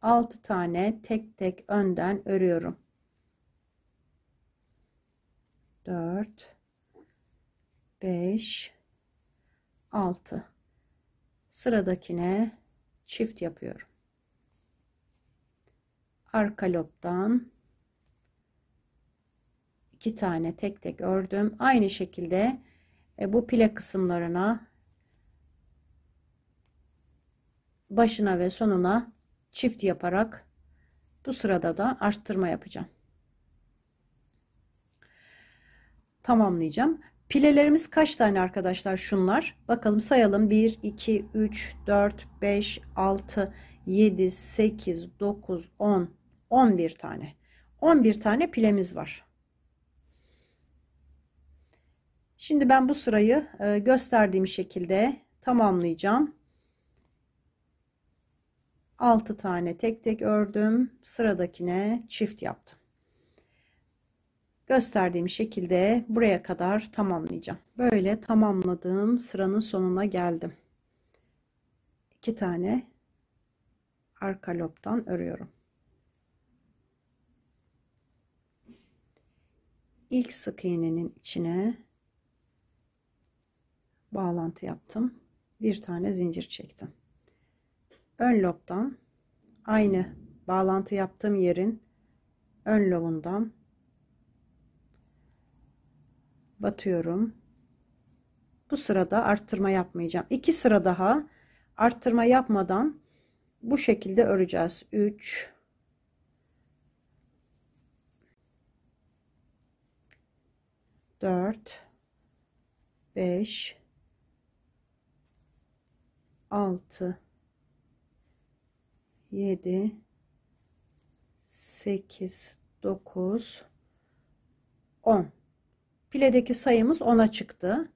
6 tane tek tek önden örüyorum. 4 5 6. Sıradakine çift yapıyorum. Arka lobdan 2 tane tek tek ördüm. Aynı şekilde bu pile kısımlarına başına ve sonuna çift yaparak bu sırada da arttırma yapacağım. Tamamlayacağım. Pilelerimiz kaç tane arkadaşlar şunlar? Bakalım sayalım. 1, 2, 3, 4, 5, 6, 7, 8, 9, 10, 11 tane. 11 tane pilemiz var. Şimdi ben bu sırayı gösterdiğim şekilde tamamlayacağım. 6 tane tek tek ördüm. Sıradakine çift yaptım. Gösterdiğim şekilde buraya kadar tamamlayacağım. Böyle tamamladığım sıranın sonuna geldim. 2 tane arka lobdan örüyorum. İlk sık iğnenin içine bağlantı yaptım. Bir tane zincir çektim. Ön lobdan aynı bağlantı yaptığım yerin ön lobundan batıyorum. Bu sırada arttırma yapmayacağım. 2 sıra daha arttırma yapmadan bu şekilde öreceğiz. 3 4 5 6 7 8 9 10. Piledeki sayımız 10'a çıktı.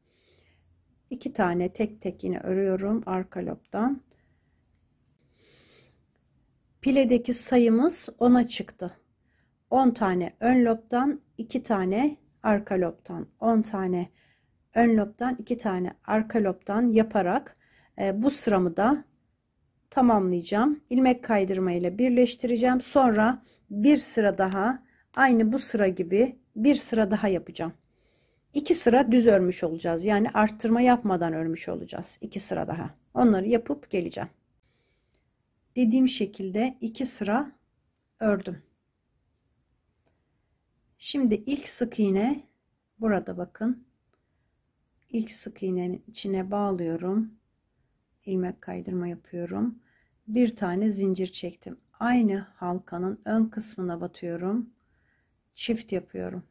2 tane tek tek yine örüyorum arka lobdan. Piledeki sayımız 10'a çıktı. 10 tane ön lobdan, 2 tane arka lobdan, 10 tane ön lobdan, 2 tane arka lobdan yaparak bu sıramı da tamamlayacağım. İlmek kaydırma ile birleştireceğim. Sonra bir sıra daha aynı bu sıra gibi bir sıra daha yapacağım. 2 sıra düz örmüş olacağız. Yani arttırma yapmadan örmüş olacağız. 2 sıra daha. Onları yapıp geleceğim. Dediğim şekilde 2 sıra ördüm. Şimdi ilk sık iğne burada bakın. İlk sık iğnenin içine bağlıyorum. İlmek kaydırma yapıyorum. Bir tane zincir çektim. Aynı halkanın ön kısmına batıyorum. Çift yapıyorum.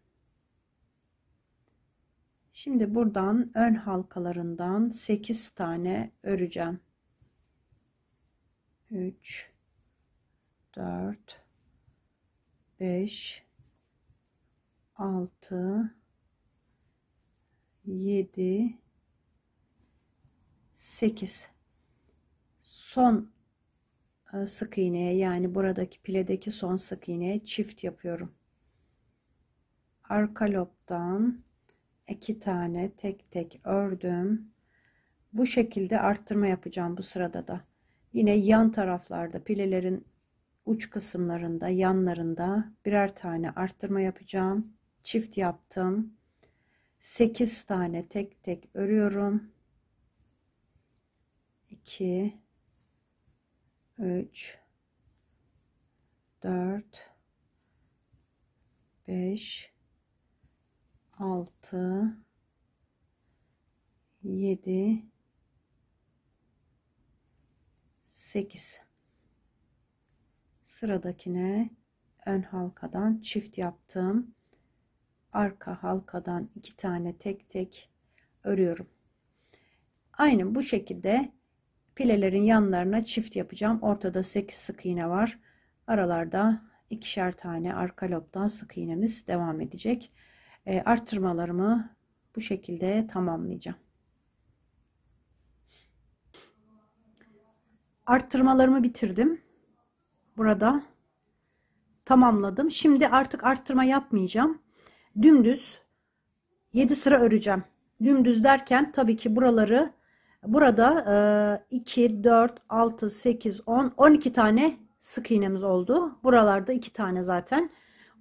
Şimdi buradan ön halkalarından 8 tane öreceğim. 3 4 5 6 7 8. Son sık iğneye, yani buradaki piledeki son sık iğneye çift yapıyorum. Arka lobdan 2 tane tek tek ördüm. Bu şekilde arttırma yapacağım bu sırada da. Yine yan taraflarda pilelerin uç kısımlarında, yanlarında birer tane arttırma yapacağım. Çift yaptım. 8 tane tek tek örüyorum. 2 3 4 5 6 7 8. Sıradakine ön halkadan çift yaptım. Arka halkadan 2 tane tek tek örüyorum. Aynı bu şekilde pilelerin yanlarına çift yapacağım. Ortada 8 sık iğne var. Aralarda ikişer tane arka lobdan sık iğnemiz devam edecek. Arttırmalarımı bu şekilde tamamlayacağım. Arttırmalarımı bitirdim. Burada tamamladım. Şimdi artık arttırma yapmayacağım. Dümdüz 7 sıra öreceğim. Dümdüz derken tabii ki burada 2, 4, 6, 8, 10, 12 tane sık iğnemiz oldu. Buralarda 2 tane zaten.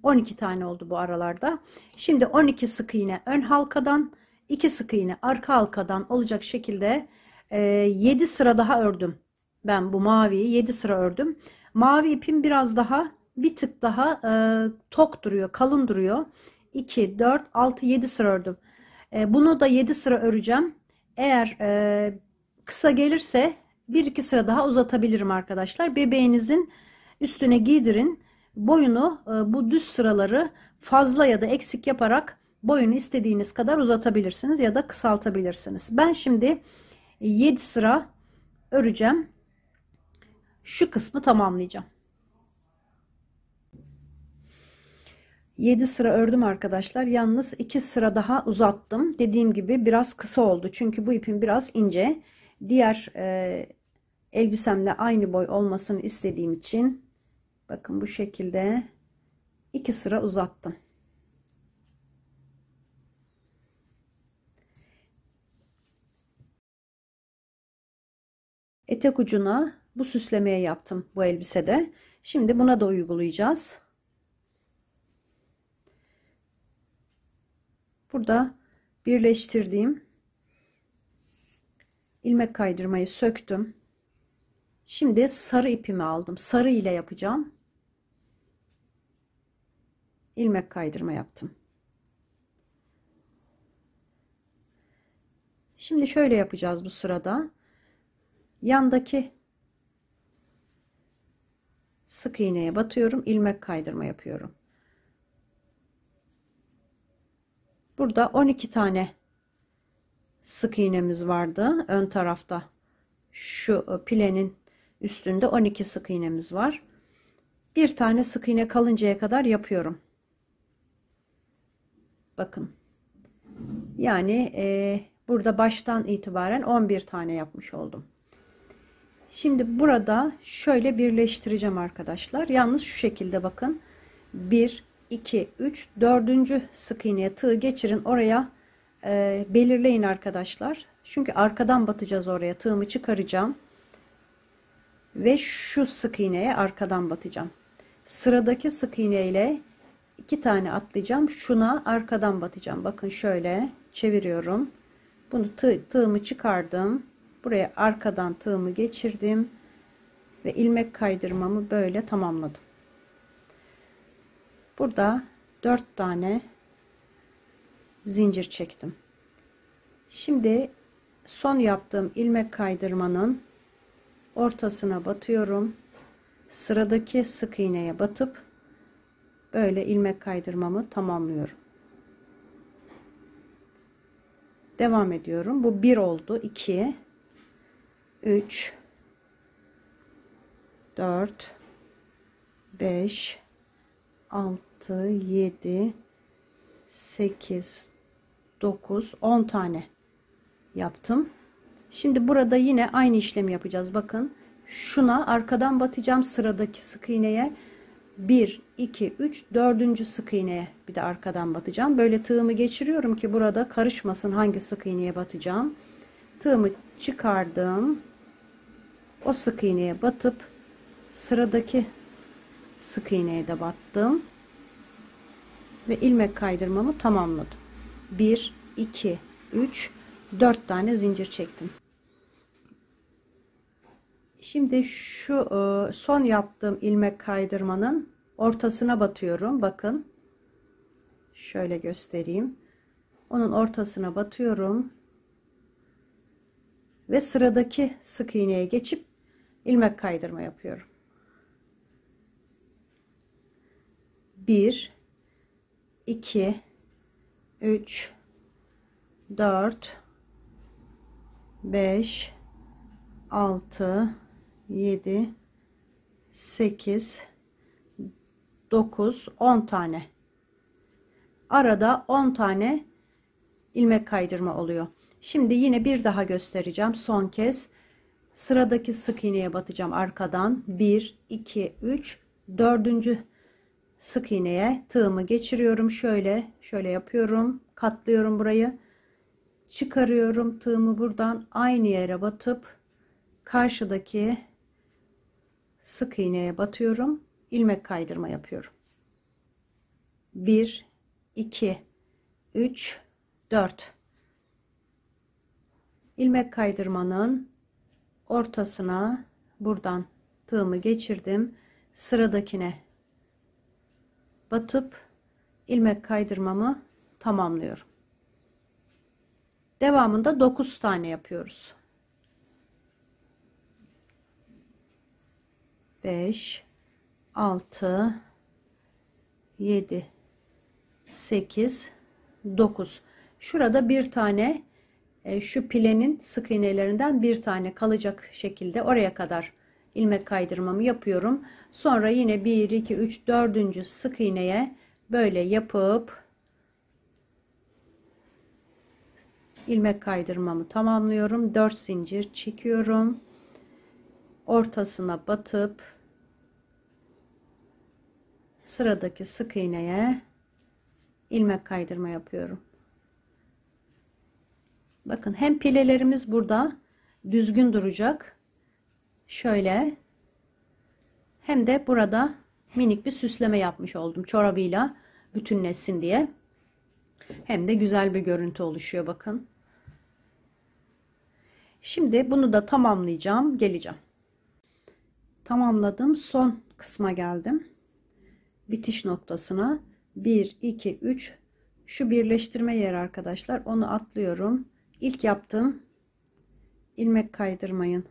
12 tane oldu bu aralarda. Şimdi 12 sık iğne ön halkadan, 2 sık iğne arka halkadan olacak şekilde 7 sıra daha ördüm. Ben bu maviyi 7 sıra ördüm. Mavi ipim biraz daha bir tık daha tok duruyor, kalın duruyor. 2, 4, 6, 7 sıra ördüm. Bunu da 7 sıra öreceğim. Eğer kısa gelirse 1-2 sıra daha uzatabilirim arkadaşlar. Bebeğinizin üstüne giydirin. Boyunu bu düz sıraları fazla ya da eksik yaparak boyunu istediğiniz kadar uzatabilirsiniz ya da kısaltabilirsiniz. Ben şimdi 7 sıra öreceğim. Şu kısmı tamamlayacağım. 7 sıra ördüm arkadaşlar. Yalnız 2 sıra daha uzattım. Dediğim gibi biraz kısa oldu. Çünkü bu ipim biraz ince. Diğer elbisemle aynı boy olmasını istediğim için bakın bu şekilde 2 sıra uzattım. Etek ucuna bu süslemeyi yaptım bu elbisede. Şimdi buna da uygulayacağız. Burada birleştirdiğim ilmek kaydırmayı söktüm. Şimdi sarı ipimi aldım. Sarı ile yapacağım. İlmek kaydırma yaptım. Şimdi şöyle yapacağız bu sırada. Yandaki sık iğneye batıyorum, ilmek kaydırma yapıyorum. Burada 12 tane sık iğnemiz vardı ön tarafta. Şu pilenin üstünde 12 sık iğnemiz var. Bir tane sık iğne kalıncaya kadar yapıyorum. Bakın. Yani burada baştan itibaren 11 tane yapmış oldum. Şimdi burada şöyle birleştireceğim arkadaşlar. Yalnız şu şekilde bakın. 1, 2, 3, 4. sık iğneye tığ geçirin. Oraya belirleyin arkadaşlar. Çünkü arkadan batacağız oraya. Tığımı çıkaracağım. Ve şu sık iğneye arkadan batacağım. Sıradaki sık iğne ile 2 tane atlayacağım. Şuna arkadan batacağım. Bakın şöyle çeviriyorum. Bunu tığımı çıkardım. Buraya arkadan tığımı geçirdim ve ilmek kaydırmamı böyle tamamladım. Burada 4 tane zincir çektim. Şimdi son yaptığım ilmek kaydırmanın ortasına batıyorum. Sıradaki sık iğneye batıp böyle ilmek kaydırmamı tamamlıyorum. Devam ediyorum. Bu 1 oldu. 2, 3, 4, 5, 6, 7, 8, 9, 10 tane yaptım. Şimdi burada yine aynı işlemi yapacağız. Bakın şuna arkadan batacağım, sıradaki sık iğneye 1, 2, 3, 4. sık iğneye bir de arkadan batacağım. Böyle tığımı geçiriyorum ki burada karışmasın hangi sık iğneye batacağım. Tığımı çıkardım. O sık iğneye batıp sıradaki sık iğneye de battım ve ilmek kaydırmamı tamamladım. 1, 2, 3, 4 tane zincir çektim. Şimdi şu son yaptığım ilmek kaydırmanın ortasına batıyorum. Bakın şöyle göstereyim. Onun ortasına batıyorum ve sıradaki sık iğneye geçip ilmek kaydırma yapıyorum. 1 2 3 4 5 6 7 8 9 10 tane. Arada 10 tane ilmek kaydırma oluyor. Şimdi yine bir daha göstereceğim. Son kez sıradaki sık iğneye batacağım arkadan. 1 2 3 4. sık iğneye tığımı geçiriyorum. Şöyle yapıyorum. Katlıyorum burayı. Çıkarıyorum tığımı buradan aynı yere batıp karşıdaki sık iğneye batıyorum. İlmek kaydırma yapıyorum. 1 2 3 4 ilmek kaydırmanın ortasına buradan tığımı geçirdim. Sıradakine batıp ilmek kaydırmamı tamamlıyorum. Devamında 9 tane yapıyoruz. 5 6 7 8 9. Şurada bir tane şu pilenin sık iğnelerinden bir tane kalacak şekilde oraya kadar ilmek kaydırmamı yapıyorum. Sonra yine 1 2 3 4. sık iğneye böyle yapıp ilmek kaydırmamı tamamlıyorum. 4 zincir çekiyorum. Ortasına batıp sıradaki sık iğneye ilmek kaydırma yapıyorum. Bakın hem pilelerimiz burada düzgün duracak. Şöyle hem de burada minik bir süsleme yapmış oldum çorabıyla bütünleşsin diye. Hem de güzel bir görüntü oluşuyor bakın. Şimdi bunu da tamamlayacağım. Geleceğim. Tamamladım. Son kısma geldim. Bitiş noktasına 1 2 3 şu birleştirme yeri arkadaşlar, onu atlıyorum. İlk yaptığım ilmek kaydırmayın.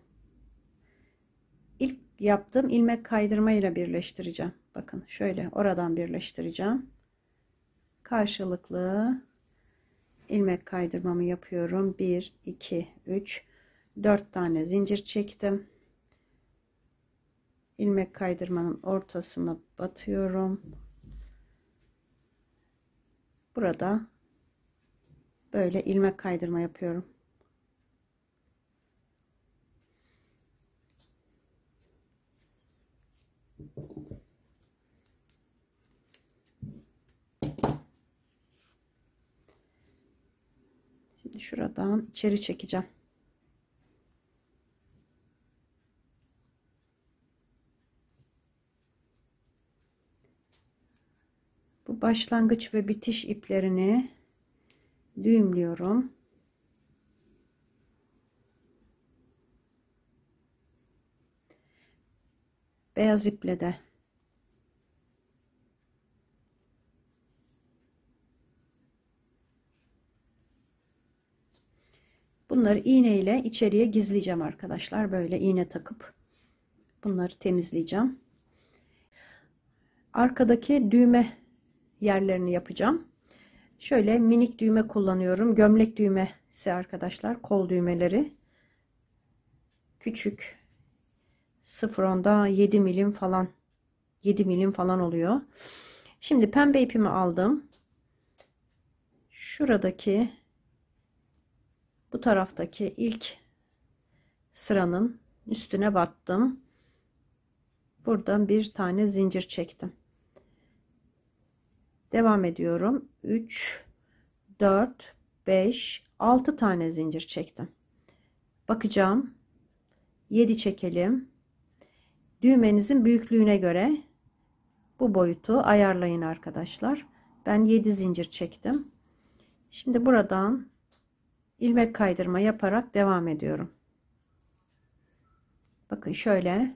İlk yaptığım ilmek kaydırma ile birleştireceğim. Bakın şöyle oradan birleştireceğim. Karşılıklı ilmek kaydırmamı yapıyorum. 1 2 3 4 tane zincir çektim. İlmek kaydırmanın ortasına batıyorum. Burada böyle ilmek kaydırma yapıyorum. Şimdi şuradan içeri çekeceğim. Bu başlangıç ve bitiş iplerini düğümlüyorum. Beyaz iple de bunları iğne ile içeriye gizleyeceğim arkadaşlar. Böyle iğne takıp bunları temizleyeceğim. Arkadaki düğme yerlerini yapacağım. Şöyle minik düğme kullanıyorum. Gömlek düğmesi arkadaşlar. Kol düğmeleri. Küçük. 0.10'da 7 milim falan. 7 milim falan oluyor. Şimdi pembe ipimi aldım. Şuradaki bu taraftaki ilk sıranın üstüne battım. Buradan bir tane zincir çektim. Devam ediyorum. 3 4 5 6 tane zincir çektim. Bakacağım. 7 çekelim. Düğmenizin büyüklüğüne göre bu boyutu ayarlayın arkadaşlar. Ben 7 zincir çektim. Şimdi buradan ilmek kaydırma yaparak devam ediyorum. Bakın şöyle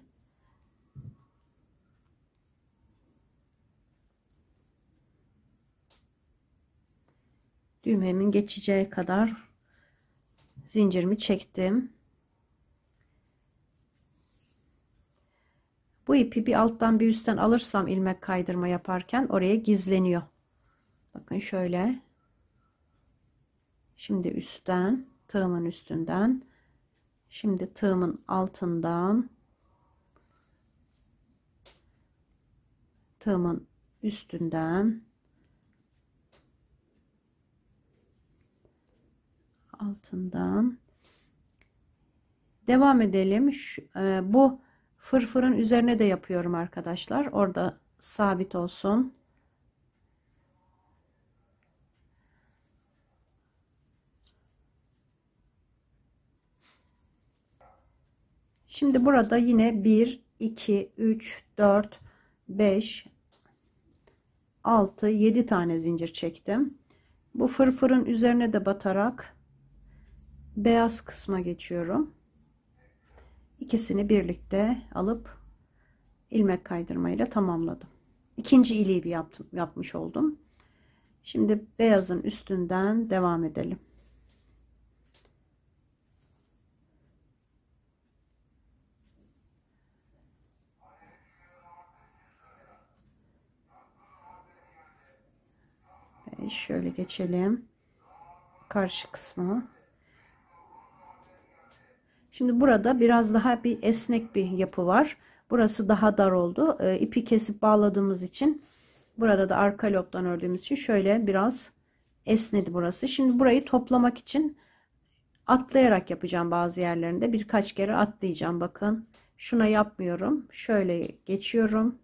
düğmemin geçeceği kadar zincirimi çektim. Bu ipi bir alttan bir üstten alırsam ilmek kaydırma yaparken oraya gizleniyor. Bakın şöyle. Şimdi üstten, tığımın üstünden, şimdi tığımın altından, tığımın üstünden, altından devam edelim. Bu fırfırın üzerine de yapıyorum arkadaşlar. Orada sabit olsun. Şimdi burada yine 1, 2, 3, 4, 5, 6, 7 tane zincir çektim. Bu fırfırın üzerine de batarak beyaz kısma geçiyorum. İkisini birlikte alıp ilmek kaydırmayla tamamladım. İkinci iliği yapmış oldum. Şimdi beyazın üstünden devam edelim. Şöyle geçelim karşı kısmı. Şimdi burada biraz daha bir esnek bir yapı var. Burası daha dar oldu. İpi kesip bağladığımız için, burada da arka lobdan ördüğümüz için şöyle biraz esnedi burası. Şimdi burayı toplamak için atlayarak yapacağım bazı yerlerinde. Birkaç kere atlayacağım. Bakın şuna yapmıyorum. Şöyle geçiyorum.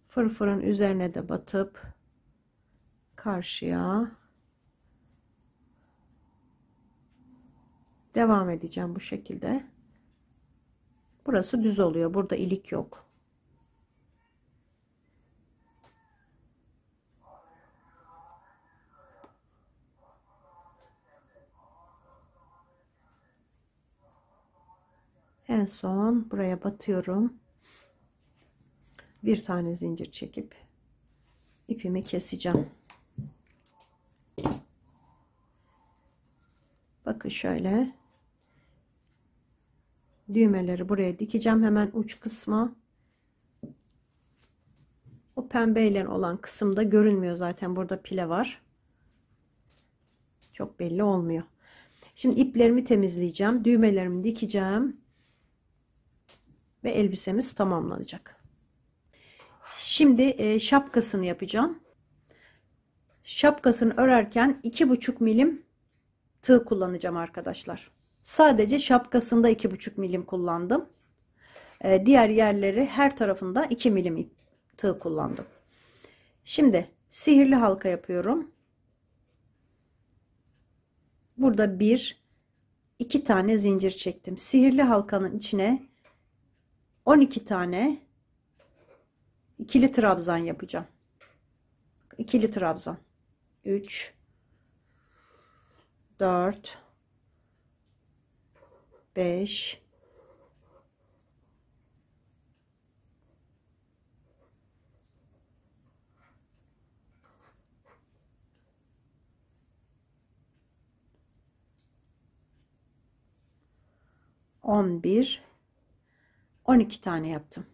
Fırfırın üzerine de batıp karşıya devam edeceğim bu şekilde. Burası düz oluyor. Burada ilik yok. En son buraya batıyorum. Bir tane zincir çekip ipimi keseceğim. Bakın şöyle düğmeleri buraya dikeceğim hemen uç kısma. O pembeyle olan kısımda görünmüyor zaten, burada pile var. Çok belli olmuyor. Şimdi iplerimi temizleyeceğim. Düğmelerimi dikeceğim. Ve elbisemiz tamamlanacak. Şimdi şapkasını yapacağım. Şapkasını örerken 2,5 milim tığ kullanacağım arkadaşlar. Sadece şapkasında 2,5 milim kullandım. Diğer yerleri her tarafında 2 milim tığ kullandım. Şimdi sihirli halka yapıyorum. Burada 2 tane zincir çektim. Sihirli halkanın içine 12 tane ikili trabzan yapacağım. İkili trabzan. 3 4 5 11 12 tane yaptım.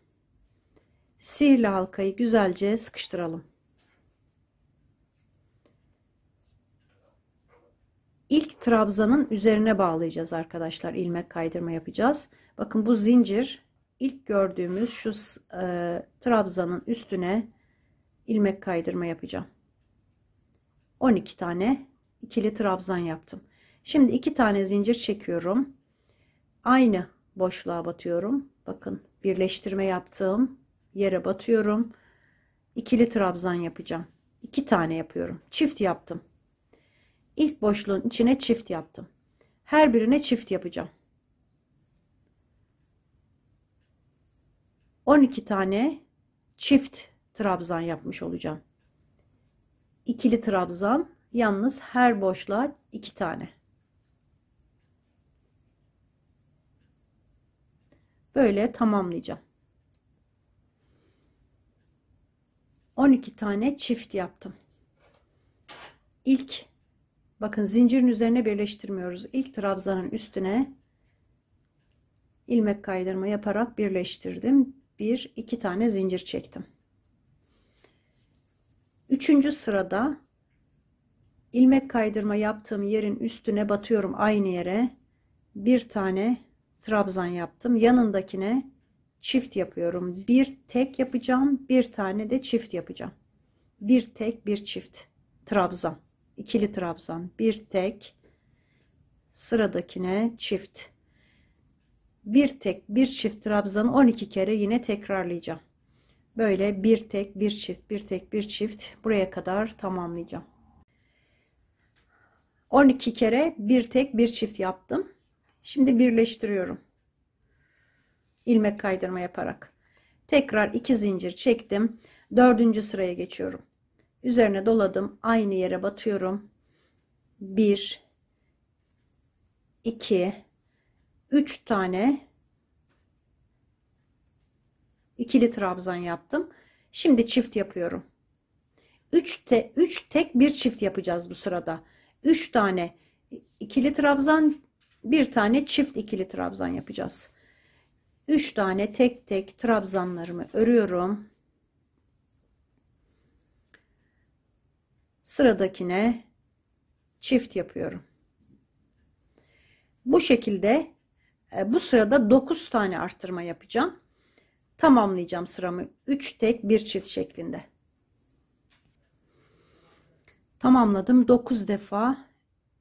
Sihirli halkayı güzelce sıkıştıralım. İlk trabzanın üzerine bağlayacağız arkadaşlar. İlmek kaydırma yapacağız. Bakın bu zincir, ilk gördüğümüz şu trabzanın üstüne ilmek kaydırma yapacağım. 12 tane ikili trabzan yaptım. Şimdi 2 tane zincir çekiyorum. Aynı boşluğa batıyorum. Bakın birleştirme yaptığım yere batıyorum. İkili trabzan yapacağım. 2 tane yapıyorum. Çift yaptım. İlk boşluğun içine çift yaptım. Her birine çift yapacağım. 12 tane çift trabzan yapmış olacağım. İkili trabzan, yalnız her boşluğa 2 tane. Böyle tamamlayacağım. 12 tane çift yaptım. İlk, bakın, zincirin üzerine birleştirmiyoruz. İlk trabzanın üstüne ilmek kaydırma yaparak birleştirdim. 1-2 tane zincir çektim. Üçüncü sırada ilmek kaydırma yaptığım yerin üstüne batıyorum, aynı yere bir tane trabzan yaptım. Yanındakine çift yapıyorum. Bir tek yapacağım, bir tane de çift yapacağım. Bir tek, bir çift trabzan, ikili trabzan, bir tek, sıradakine çift, bir tek, bir çift trabzanı 12 kere yine tekrarlayacağım. Böyle bir tek, bir çift, bir tek, bir çift buraya kadar tamamlayacağım. 12 kere bir tek, bir çift yaptım. Şimdi birleştiriyorum. İlmek kaydırma yaparak. Tekrar 2 zincir çektim. 4. sıraya geçiyorum. Üzerine doladım. Aynı yere batıyorum. 1, 2, 3 tane ikili trabzan yaptım. Şimdi çift yapıyorum. 3 tek bir çift yapacağız bu sırada. 3 tane ikili trabzan, bir tane çift ikili trabzan yapacağız. 3 tane tek tek trabzanlarımı örüyorum. Sıradakine çift yapıyorum. Bu şekilde bu sırada 9 tane arttırma yapacağım. Tamamlayacağım sıramı 3 tek bir çift şeklinde. Tamamladım. 9 defa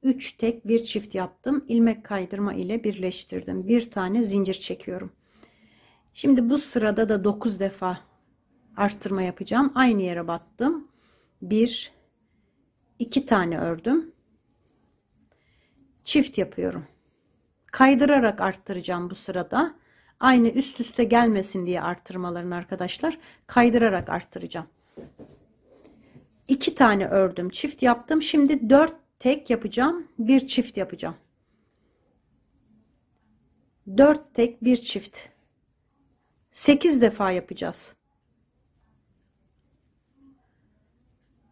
3 tek bir çift yaptım. İlmek kaydırma ile birleştirdim. Bir tane zincir çekiyorum. Şimdi bu sırada da 9 defa arttırma yapacağım. Aynı yere battım. 1, 2 tane ördüm. Çift yapıyorum. Kaydırarak arttıracağım bu sırada. Aynı üst üste gelmesin diye arttırmaların arkadaşlar. Kaydırarak arttıracağım. 2 tane ördüm. Çift yaptım. Şimdi 4 tek yapacağım. Bir çift yapacağım. 4 tek bir çift. 8 defa yapacağız.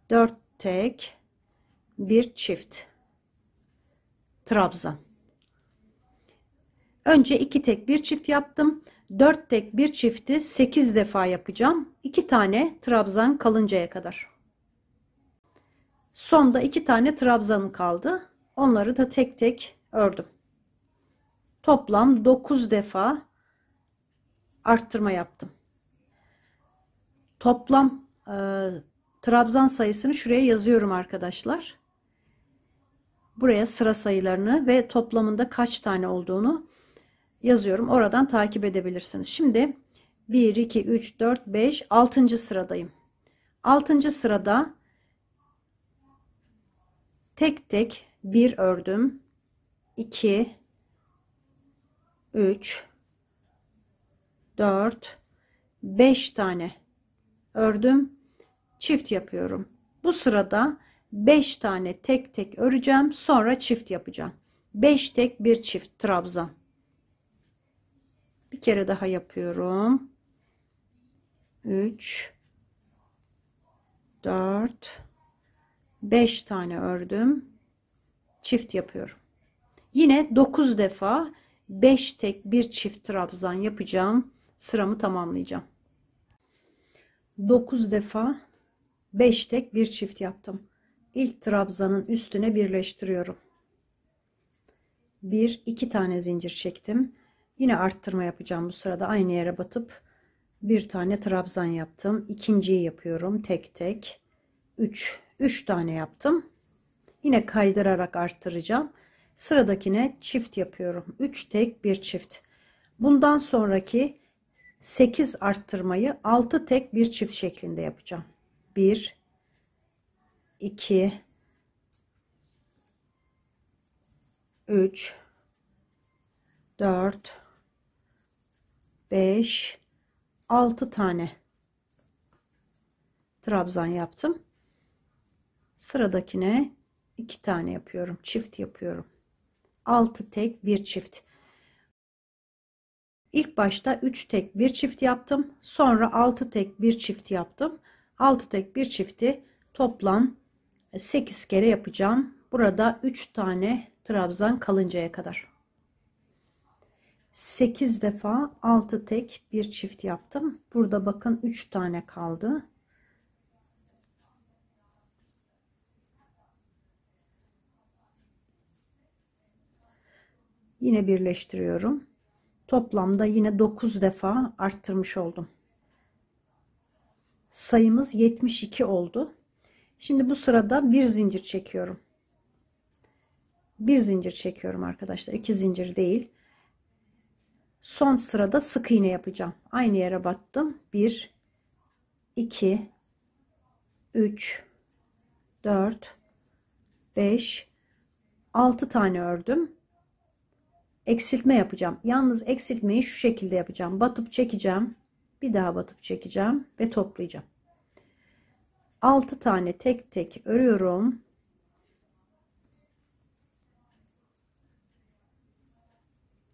4 tek bir çift trabzan. Önce 2 tek bir çift yaptım. 4 tek bir çifti 8 defa yapacağım. 2 tane trabzan kalıncaya kadar. Sonda 2 tane trabzanım kaldı. Onları da tek tek ördüm. Toplam 9 defa arttırma yaptım. Toplam trabzan sayısını şuraya yazıyorum arkadaşlar. Buraya sıra sayılarını ve toplamında kaç tane olduğunu yazıyorum. Oradan takip edebilirsiniz. Şimdi 1, 2, 3, 4, 5, 6. sıradayım. 6. sırada tek tek bir ördüm. 2, 3, 4, 5 tane ördüm. Çift yapıyorum. Bu sırada 5 tane tek tek öreceğim. Sonra çift yapacağım. 5 tek bir çift trabzan. Bir kere daha yapıyorum. 3, 4, 5 tane ördüm. Çift yapıyorum. Yine 9 defa 5 tek bir çift trabzan yapacağım. Sıramı tamamlayacağım. 9 defa 5 tek bir çift yaptım. İlk trabzanın üstüne birleştiriyorum. 1, 2 tane zincir çektim. Yine arttırma yapacağım bu sırada. Aynı yere batıp bir tane trabzan yaptım. İkinciyi yapıyorum tek tek. 3 tane yaptım. Yine kaydırarak arttıracağım. Sıradakine çift yapıyorum. 3 tek bir çift. Bundan sonraki 8 arttırmayı 6 tek bir çift şeklinde yapacağım. 1, 2, 3, 4, 5, 6 tane trabzan yaptım. Sıradakine 2 tane yapıyorum. Çift yapıyorum. 6 tek bir çift. İlk başta 3 tek bir çift yaptım. Sonra 6 tek bir çift yaptım. 6 tek bir çifti toplam 8 kere yapacağım. Burada 3 tane trabzan kalıncaya kadar. 8 defa 6 tek bir çift yaptım. Burada bakın 3 tane kaldı. Yine birleştiriyorum. Toplamda yine 9 defa arttırmış oldum. Sayımız 72 oldu. Şimdi bu sırada bir zincir çekiyorum. Bir zincir çekiyorum arkadaşlar. 2 zincir değil. Son sırada sık iğne yapacağım. Aynı yere battım. 1 2 3 4 5 6 tane ördüm. Eksiltme yapacağım. Yalnız eksiltmeyi şu şekilde yapacağım. Batıp çekeceğim. Bir daha batıp çekeceğim ve toplayacağım. 6 tane tek tek örüyorum.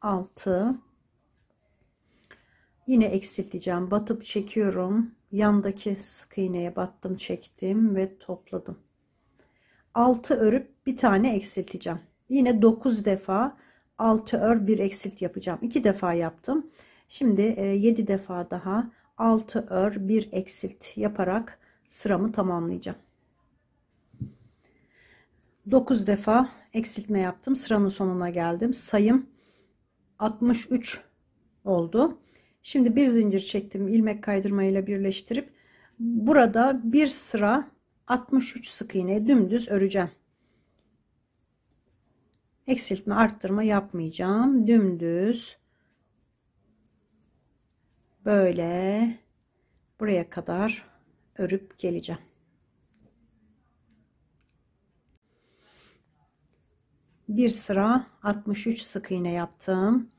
Altı. Yine eksilteceğim. Batıp çekiyorum. Yandaki sık iğneye battım, çektim ve topladım. 6 örüp bir tane eksilteceğim. Yine 9 defa 6 ör bir eksilt yapacağım. 2 defa yaptım. Şimdi 7 defa daha 6 ör bir eksilt yaparak sıramı tamamlayacağım. 9 defa eksiltme yaptım. Sıranın sonuna geldim. Sayım 63 oldu. Şimdi bir zincir çektim. İlmek kaydırmayla birleştirip burada bir sıra 63 sık iğne dümdüz öreceğim. Eksiltme, arttırma yapmayacağım. Dümdüz böyle buraya kadar örüp geleceğim. Bir sıra 63 sık iğne yaptım.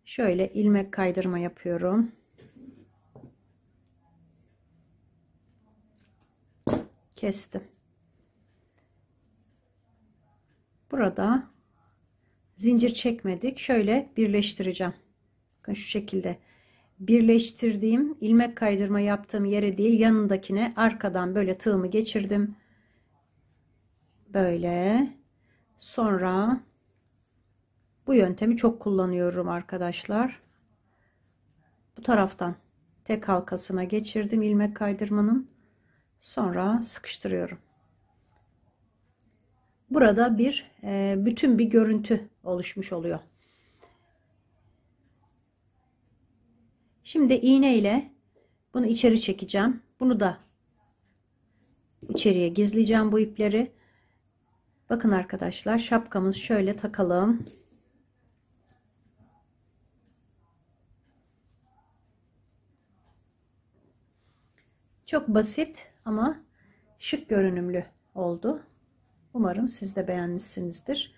Şöyle ilmek kaydırma yapıyorum. Kestim. Burada zincir çekmedik. Şöyle birleştireceğim. Bakın şu şekilde birleştirdiğim ilmek kaydırma yaptığım yere değil, yanındakine arkadan böyle tığımı geçirdim. Böyle. Sonra bu yöntemi çok kullanıyorum arkadaşlar. Bu taraftan tek halkasına geçirdim ilmek kaydırmanın. Sonra sıkıştırıyorum. Burada bir bütün bir görüntü oluşmuş oluyor. Şimdi iğne ile bunu içeri çekeceğim. Bunu da içeriye gizleyeceğim, bu ipleri. Bakın arkadaşlar, şapkamızı şöyle takalım. Çok basit ama şık görünümlü oldu. Umarım siz de beğenmişsinizdir.